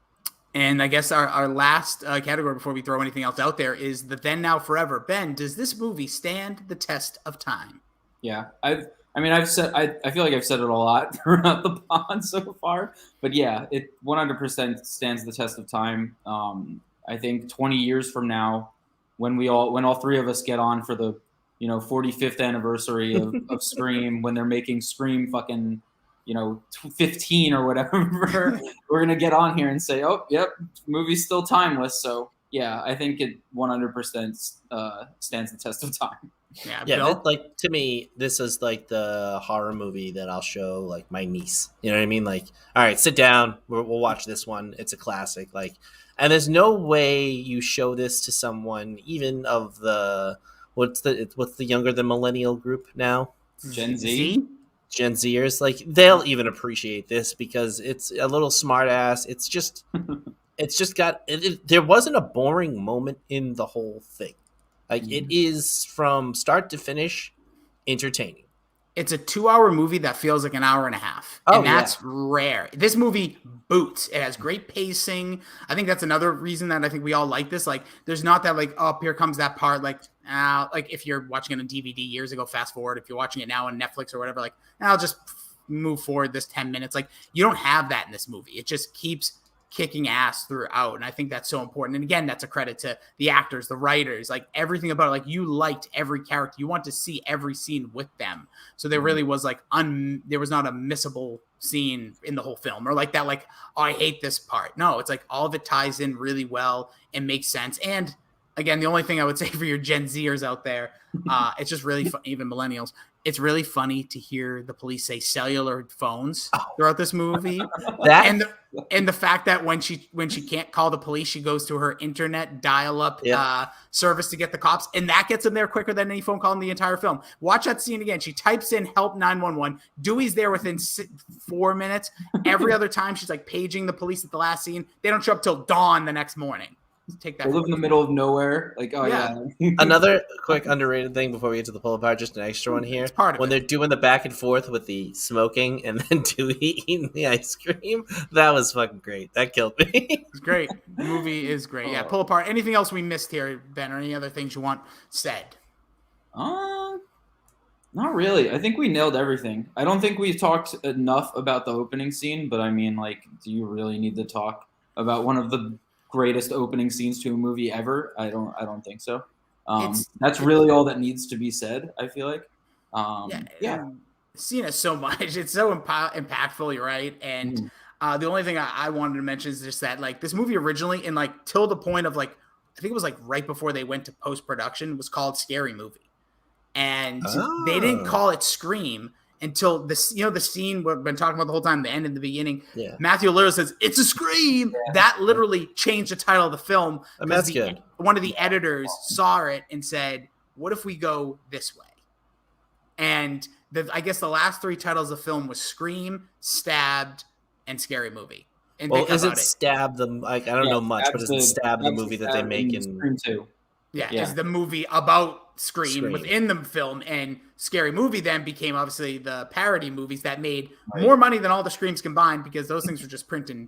And I guess our last category before we throw anything else out there is the Then Now Forever. Ben, does this movie stand the test of time? Yeah, I feel like I've said it a lot throughout the pod so far, but yeah, it 100% stands the test of time. I think 20 years from now, when all three of us get on for the 45th anniversary of Scream, when they're making Scream fucking 15 or whatever, we're gonna get on here and say, oh yep, movie's still timeless. So yeah, I think it 100% stands the test of time. Yeah, like to me, this is like the horror movie that I'll show like my niece. You know what I mean? Like, all right, sit down, we'll watch this one. It's a classic. Like, and there's no way you show this to someone, even of the what's the younger than millennial group now? Gen Z. Gen Zers, like they'll even appreciate this because it's a little smart ass. It's just got. There wasn't a boring moment in the whole thing. Like it is from start to finish. entertaining. It's a 2-hour movie that feels like an hour and a half. Oh, and that's rare. This movie boots. It has great pacing. I think that's another reason that I think we all like this. Like, there's not that like, oh, here comes that part. Like if you're watching it on DVD years ago, fast forward. If you're watching it now on Netflix or whatever, like, I'll just move forward this 10 minutes. Like, you don't have that in this movie. It just keeps kicking ass throughout, and I think that's so important. And again, that's a credit to the actors, the writers, like everything about it. Like, you liked every character, you want to see every scene with them. So there really was like there was not a missable scene in the whole film, or like that, like, oh, I hate this part. No, it's like all of it ties in really well and makes sense. And again, the only thing I would say for your Gen Zers out there, it's just really fun, even millennials, it's really funny to hear the police say cellular phones throughout this movie. And the fact that when she can't call the police, she goes to her internet dial-up service to get the cops, and that gets them there quicker than any phone call in the entire film. Watch that scene again. She types in help 911. Dewey's there within 4 minutes. Every other time she's like paging the police at the last scene. They don't show up till dawn the next morning. Take that. They live in the middle of nowhere. Like, oh yeah. Another quick underrated thing before we get to the pull apart, just an extra one here. When they're doing the back and forth with the smoking and then Dewey eating the ice cream, that was fucking great. That killed me. It's great. The movie is great. Yeah, pull apart. Anything else we missed here, Ben, or any other things you want said? Not really. I think we nailed everything. I don't think we talked enough about the opening scene, but I mean, like, do you really need to talk about one of the greatest opening scenes to a movie ever? I don't think so. That's really all that needs to be said, I feel like. Seen it so much. It's so impactful, you're right. And the only thing I wanted to mention is just that, like, this movie originally, and like till the point of like, I think it was like right before they went to post-production, was called Scary Movie. And they didn't call it Scream until this, the scene we've been talking about the whole time, the end and the beginning. Yeah. Matthew literally says, "It's a scream." Yeah. That literally changed the title of the film. And that's good. One of the editors saw it and said, "What if we go this way?" And I guess the last 3 titles of the film was Scream, Stabbed, and Scary Movie. And well, isn't Stab the, like, I don't know much, but isn't Stab the movie that they make in Scream 2? Yeah, is the movie about Scream within the film, and Scary Movie then became obviously the parody movies that made more money than all the Screams combined, because those things were just printing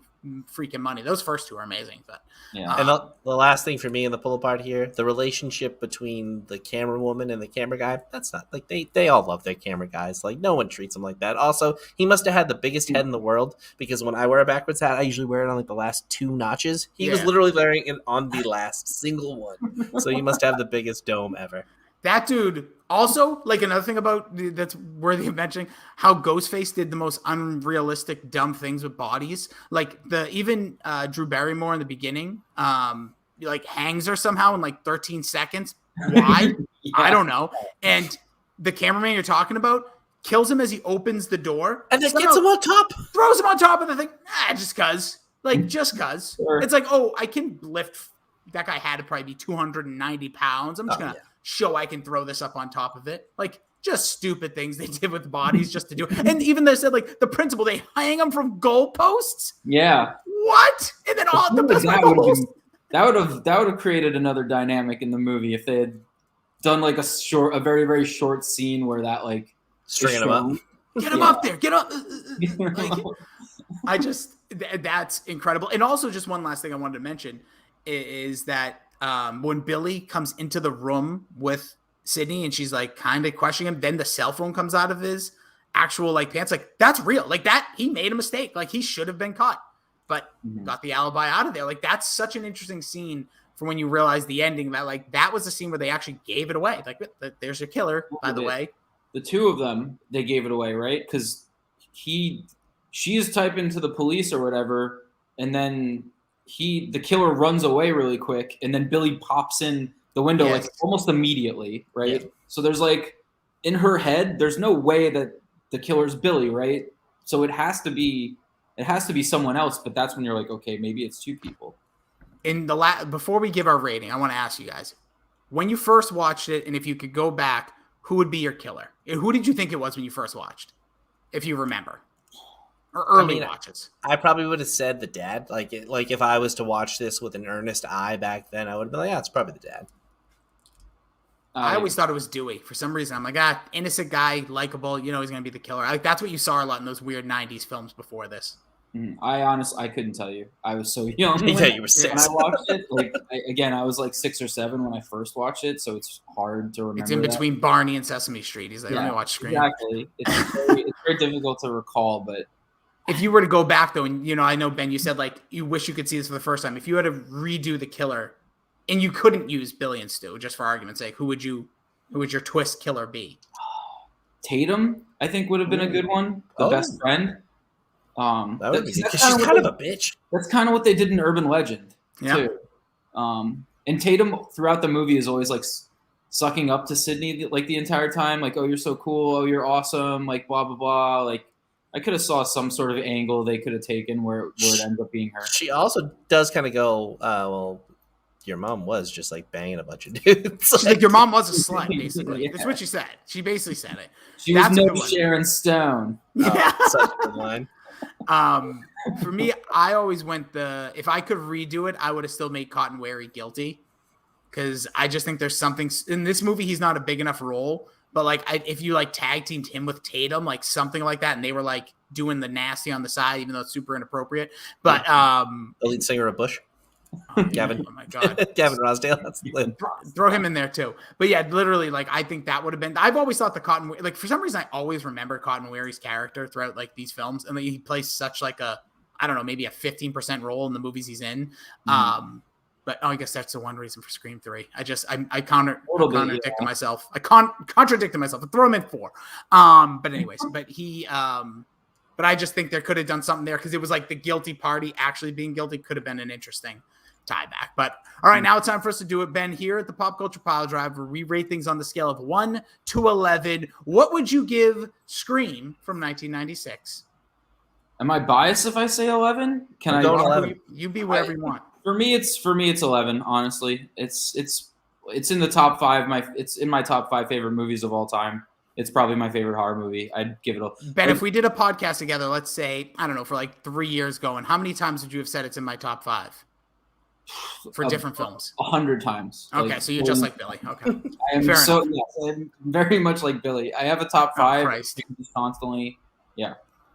freaking money. Those first 2 are amazing. But and the last thing for me in the pull apart here, the relationship between the camera woman and the camera guy, that's not like they all love their camera guys. Like, no one treats them like that. Also, he must have had the biggest head in the world, because when I wear a backwards hat, I usually wear it on like the last 2 notches. He was literally wearing it on the last single one. So he must have the biggest dome ever. That dude, also, like, another thing about that's worthy of mentioning, how Ghostface did the most unrealistic, dumb things with bodies. Like, even Drew Barrymore in the beginning, like, hangs her somehow in like 13 seconds. Why? I don't know. And the cameraman you're talking about kills him as he opens the door. And then gets him on top. Throws him on top of the thing. Just cuz. Like, just cuz. Sure. It's like, oh, I can lift. That guy had to probably be 290 pounds. I'm just going to show I can throw this up on top of it. Like, just stupid things they did with bodies just to do it. And even they said, like, the principal, they hang them from goalposts. Yeah. What? And then all the best that would have created another dynamic in the movie if they had done like a very, very short scene where that, like, stringing them up. Get him up there. Get up. Like, that's incredible. And also, just one last thing I wanted to mention is that when Billy comes into the room with Sydney and she's like kind of questioning him, then the cell phone comes out of his actual like pants. Like, that's real. Like, that he made a mistake. Like, he should have been caught, but got the alibi out of there. Like, that's such an interesting scene for when you realize the ending, that like that was the scene where they actually gave it away. Like, there's your killer, by the way. The 2 of them, they gave it away, right? Because she's typing to the police or whatever, and then the killer runs away really quick, and then Billy pops in the window like almost immediately, right? Yeah. So there's like, in her head, there's no way that the killer's Billy, right? So it has to be someone else, but that's when you're like, okay, maybe it's 2 people. Before we give our rating, I want to ask you guys, when you first watched it, and if you could go back, who would be your killer? Who did you think it was when you first watched, if you remember? Or early watches. I probably would have said the dad. Like if I was to watch this with an earnest eye back then, I would have been like, yeah, it's probably the dad. I always thought it was Dewey. For some reason, I'm like, innocent guy, likable. You know, he's gonna be the killer. Like that's what you saw a lot in those weird '90s films before this. I couldn't tell you. I was so young. Yeah, you were When 6. I watched it, like I was like 6 or 7 when I first watched it, so it's hard to remember. It's in between Barney and Sesame Street. He's like, let me watch Scream. Exactly. It's very difficult to recall, but if you were to go back though, and I know Ben, you said like you wish you could see this for the first time. If you had to redo the killer, and you couldn't use Billy and Stu, just for argument's sake, who would your twist killer be? Tatum, I think, would have been a good one. The best friend. That would be, that's she's kind of a bitch. That's kind of what they did in Urban Legend too. And Tatum throughout the movie is always like sucking up to Sydney like the entire time, like, oh, you're so cool, oh, you're awesome, like blah blah blah. Like I could have saw some sort of angle they could have taken where it ends up being her. She also does kind of go, well, your mom was just like banging a bunch of dudes. She's like, your mom was a slut, basically. That's what she said. She basically said it. She was no Sharon Stone. Yeah. Such a good line. For me, I always went if I could redo it, I would have still made Cotton Wary guilty. Because I just think there's something in this movie. He's not a big enough role, but like if you like tag teamed him with Tatum, like something like that, and they were like doing the nasty on the side, even though it's super inappropriate. But the lead singer of Bush. Gavin. Oh my God. Gavin Rosdale. That's throw him in there too. But yeah, literally, like I think that would have been. I've always thought like for some reason I always remember Cotton Wary's character throughout like these films, and he plays such like I don't know, maybe a 15% role in the movies he's in. But I guess that's the one reason for Scream 3. I contradicted myself. I contradicted myself. I throw him in 4. But anyways, but I just think there could have done something there because it was like the guilty party actually being guilty could have been an interesting tie back. But all right, now it's time for us to do it, Ben. Here at the Pop Culture Piledriver, we rate things on the scale of 1 to 11. What would you give Scream from 1996? Am I biased if I say 11? Can I go 11? You be wherever you want. For me, it's 11. Honestly, it's in the top 5. It's in my top 5 favorite movies of all time. It's probably my favorite horror movie. I'd give it a Ben. If we did a podcast together, let's say I don't know for like 3 years going, how many times would you have said it's in my top 5 for different films? 100 times. Okay, like, so you're just like Billy. Okay, I am fair enough. Yes, I'm very much like Billy. I have a top 5 constantly. Yeah.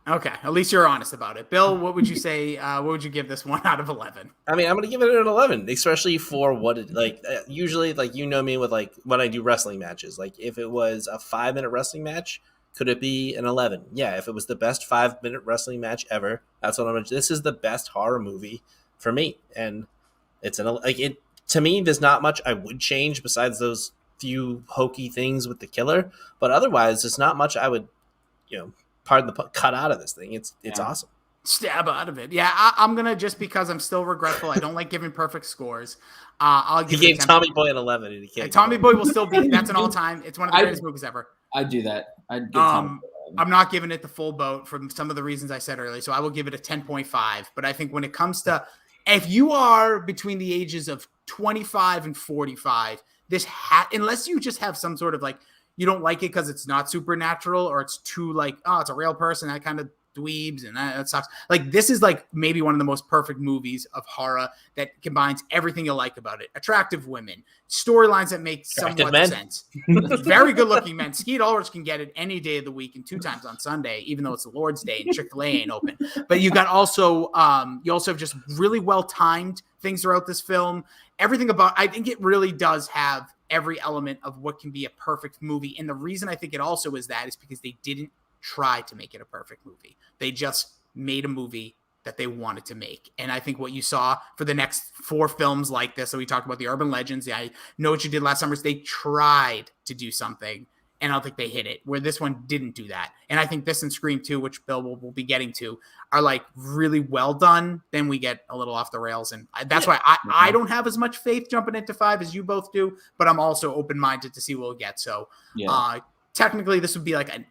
Okay, at least you're honest about it. Bill, what would you say? What would you give this 1 out of 11? I mean, I'm gonna give it an 11, especially for what it like. Usually, like me with like when I do wrestling matches. Like if it was a 5-minute wrestling match, could it be an 11? Yeah, if it was the best 5-minute wrestling match ever, that's what I'm. This is the best horror movie for me, and it's to me. There's not much I would change besides those few hokey things with the killer, but otherwise, there's not much I would, pardon the cut out of this thing. It's awesome. Stab out of it. Yeah, I'm gonna just because I'm still regretful. I don't like giving perfect scores. I'll give. He gave Tommy Boy an 11, and he can't. Tommy Boy will still be. That's an all-time. It's one of the greatest movies ever. I'd do that. I'd give Tommy Boy. I'm not giving it the full boat for some of the reasons I said earlier. So I will give it a 10.5. But I think when it comes to if you are between the ages of 25 and 45, unless you just have some sort of like. You don't like it because it's not supernatural or it's too like, oh, it's a real person. That kind of dweebs and that sucks. Like this is like maybe one of the most perfect movies of horror that combines everything you like about it. Attractive women, storylines that make somewhat sense. Very good looking men. Skeet Ulrich can get it any day of the week and 2 times on Sunday, even though it's the Lord's Day and Chick-fil-A ain't open. But you also have just really well timed things throughout this film. Everything about, I think it really does have every element of what can be a perfect movie. And the reason I think it also is that is because they didn't try to make it a perfect movie. They just made a movie that they wanted to make. And I think what you saw for the next 4 films like this, so we talked about the Urban Legends. I Know What You Did Last Summer, is they tried to do something, and I don't think they hit it, where this one didn't do that. And I think this and Scream 2, which Bill will be getting to, are like really well done. Then we get a little off the rails. And that's why I don't have as much faith jumping into 5 as you both do, but I'm also open-minded to see what we'll get. So technically this would be like a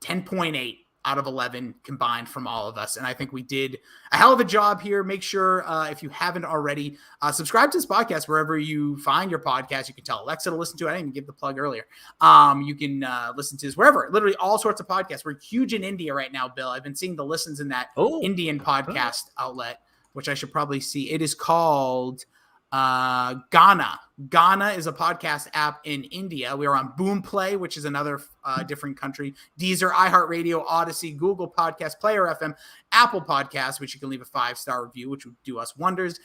10.8 out of 11 combined from all of us. And I think we did a hell of a job here. Make sure, if you haven't already, subscribe to this podcast wherever you find your podcast. You can tell Alexa to listen to it. I didn't even give the plug earlier. You can listen to this wherever, literally all sorts of podcasts. We're huge in India right now, Bill. I've been seeing the listens in that Indian podcast outlet, which I should probably see. It is called Ghana. Ghana is a podcast app in India. We are on Boomplay, which is another different country. Deezer, iHeartRadio, Odyssey, Google Podcast, Player FM, Apple Podcasts, which you can leave a 5-star review, which would do us wonders.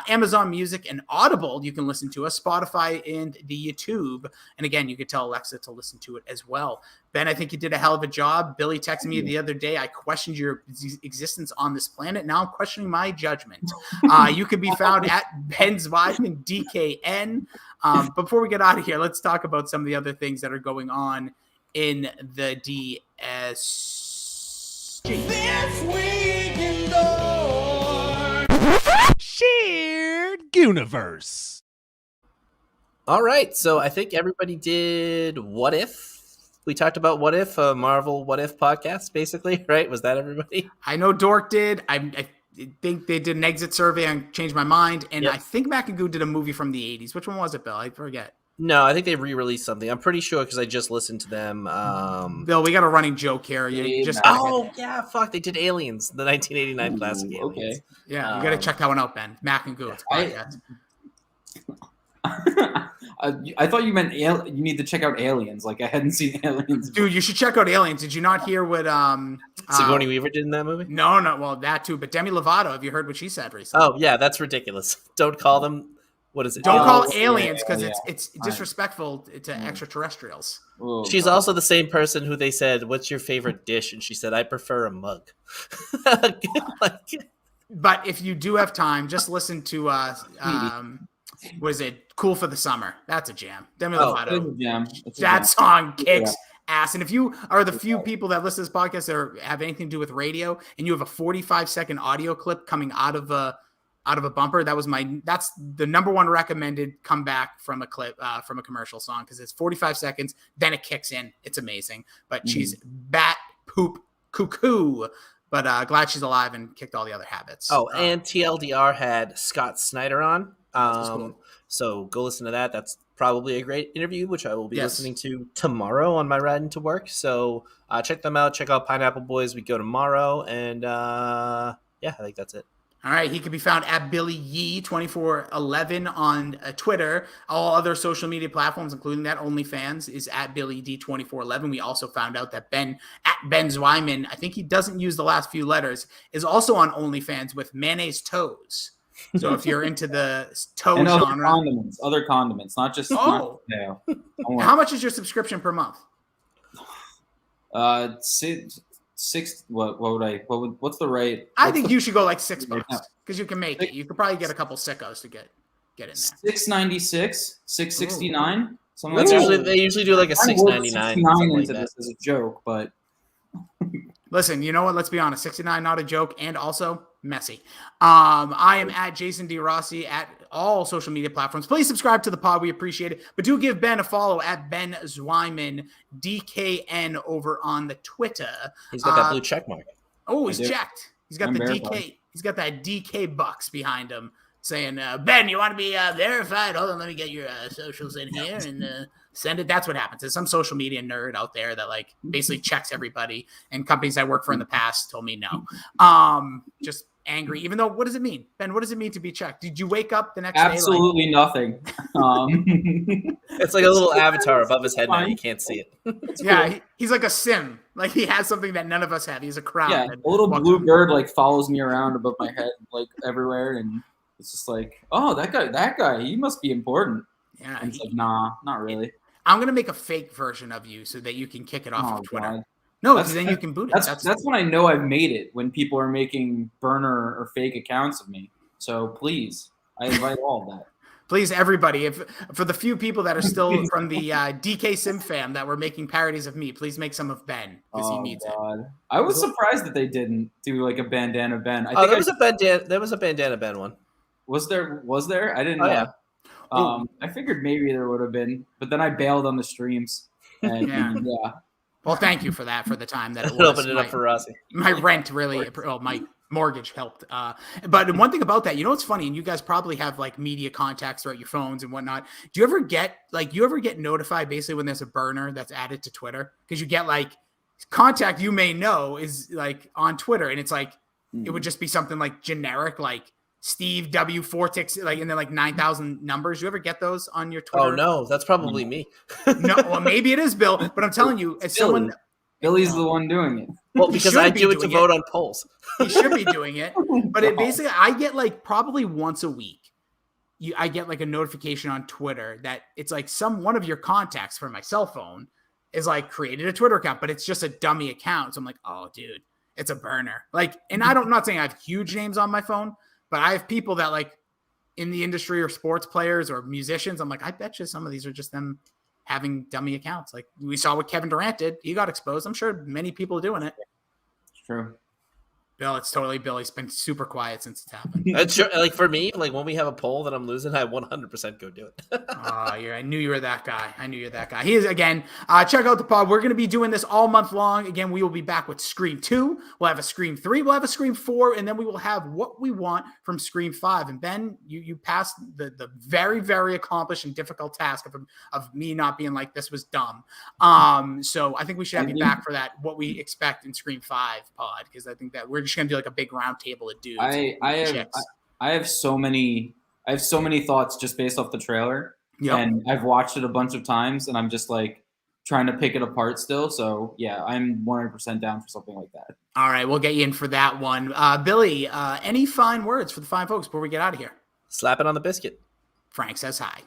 Amazon Music and Audible, you can listen to us. Spotify and the YouTube. And again, you could tell Alexa to listen to it as well. Ben, I think you did a hell of a job. Billy texted me the other day. I questioned your existence on this planet. Now I'm questioning my judgment. You can be found at Ben Zweiman, DKN. Before we get out of here, let's talk about some of the other things that are going on in the DSG. This week in Shared universe. All right, so I think everybody did What If. We talked about What If, a Marvel What If podcast, basically, right? Was that everybody? I know Dork did. I think they did an exit survey and changed my mind. And Yep. I think Mac and Goo did a movie from the 80s. Which one was it, Bill? I forget. No, I think they re-released something. I'm pretty sure because I just listened to them. Bill, we got a running joke here. You just Yeah, fuck. They did Aliens, the 1989 classic Aliens. Okay. Yeah, you got to check that one out, Ben. Mac and Goo. It's a podcast. I thought you meant you need to check out Aliens. Like I hadn't seen Aliens. Dude, you should check out Aliens. Did you not hear what Sigourney Weaver did in that movie? No, well, that too. But Demi Lovato, have you heard what she said recently? Oh, yeah, that's ridiculous. Don't call them. What is it? Don't call yeah, aliens because yeah. it's disrespectful to extraterrestrials. Oh, She's God. also the same person who they said, "What's your favorite dish?" And she said, "I prefer a mug." Like, But if you do have time, just listen to what is it? Cool for the Summer. That's a jam. Demi Oh, It's a Lovato. jam. It's a That jam. song kicks ass. And if you are the few people that listen to this podcast that have anything to do with radio, and you have a 45-second audio clip coming out of a bumper, that's the number one recommended comeback from a clip from a commercial song, because it's 45 seconds, then it kicks in. It's amazing. But she's bat poop cuckoo. But glad she's alive and kicked all the other habits. oh, and TLDR had Scott Snyder on. cool. So go listen to that. That's probably a great interview, which I will be Yes. listening to tomorrow on my ride into work. So check them out. Check out Pineapple Boys. We go tomorrow. And yeah, I think that's it. All right, he can be found at Billy Yee 2411 on Twitter. All other social media platforms, including that OnlyFans, is at Billy D 2411. We also found out that Ben Zweiman, I think he doesn't use the last few letters, is also on OnlyFans with mayonnaise toes. So if you're into the toe And genre, other condiments, not just. Oh. Not, how much is your subscription per month? Six. What's the rate? I think you should go like $6 Yeah. because you can make it. You could probably get a couple sickos to get in there. $6.96, $6.69. Something That's like usually that. they usually do like a I'm worth $6.99. $6.99 something like into that. this as a joke, but Listen, you know what? Let's be honest. 69, not a joke, and also messy. I am at Jason D Rossi at all social media platforms. Please subscribe to the pod. We appreciate it. But do give Ben a follow at Ben Zweiman, DKN over on the Twitter. He's got that blue check mark. Oh, he's I do. checked. He's got I'm the verified. DK. He's got that DK bucks behind him saying, Ben, you want to be verified? Hold on, let me get your socials in here and send it. That's what happens. There's some social media nerd out there that like basically checks everybody, and companies I worked for in the past told me no. Just angry. Even though, what does it mean? Ben, what does it mean to be checked? Did you wake up the next day? absolutely nothing. It's like a little avatar above his head now. You can't see it. Yeah, he's like a sim. Like he has something that none of us have. He's a crown. Yeah, that a little walks blue around. bird like follows me around above my head, like everywhere, and it's just like, oh, that guy, he must be important. Yeah, And it's like, nah, not really. I'm gonna make a fake version of you so that you can kick it off Oh, of Twitter. God. No, That's- because then you can boot it. That's when I know I've made it, when people are making burner or fake accounts of me. So please, I invite all of that. Please, everybody, if for the few people that are still from the DK Sim fam that were making parodies of me, please make some of Ben because he needs it. God. I was surprised that they didn't do like a bandana Ben. I Oh, think there was a bandana Ben one. was there? I didn't Oh, know. yeah. I figured maybe there would have been, but then I bailed on the streams. And Yeah. yeah. Well, thank you for that, for the time that it It was. opened it up for Rossi. My rent really, my mortgage helped. But one thing about that, you know what's funny, and you guys probably have like media contacts throughout your phones and whatnot. Do you ever get notified basically when there's a burner that's added to Twitter? Because you get like contact you may know is like on Twitter, and it's like it would just be something like generic, like Steve W. Fortix, and then 9,000 numbers. You ever get those on your Twitter? Oh no, that's probably me. No, well, maybe it is Bill, but I'm telling you, as someone, Billy's the one doing it. Well, because I do it to vote on polls. he should be doing it. But it basically, I get probably once a week, I get a notification on Twitter that it's one of your contacts from my cell phone is created a Twitter account, but it's just a dummy account. So I'm like, oh, dude, it's a burner. And I'm not saying I have huge names on my phone, but I have people that in the industry or sports players or musicians. I'm like, I bet you some of these are just them having dummy accounts. We saw what Kevin Durant did. He got exposed. I'm sure many people are doing it. It's true. Bill, it's totally Bill. He's been super quiet since it's happened. That's true. For me, when we have a poll that I'm losing, I 100% go do it. I knew you were that guy. I knew you're that guy. He is, again, check out the pod. We're going to be doing this all month long. Again, we will be back with Scream 2. We'll have a Scream 3. We'll have a Scream 4. And then we will have what we want from Scream 5. And Ben, you passed the very, very accomplished and difficult task of me not being like, this was dumb. So I think we should have you back for that, what we expect in Scream 5 pod, because I think that we're just going to do a big round table of dudes. I have so many thoughts just based off the trailer. Yep. And I've watched it a bunch of times and I'm just trying to pick it apart still. So yeah, I'm 100% down for something like that. All right. We'll get you in for that one. Billy, any fine words for the fine folks before we get out of here? Slap it on the biscuit. Frank says hi.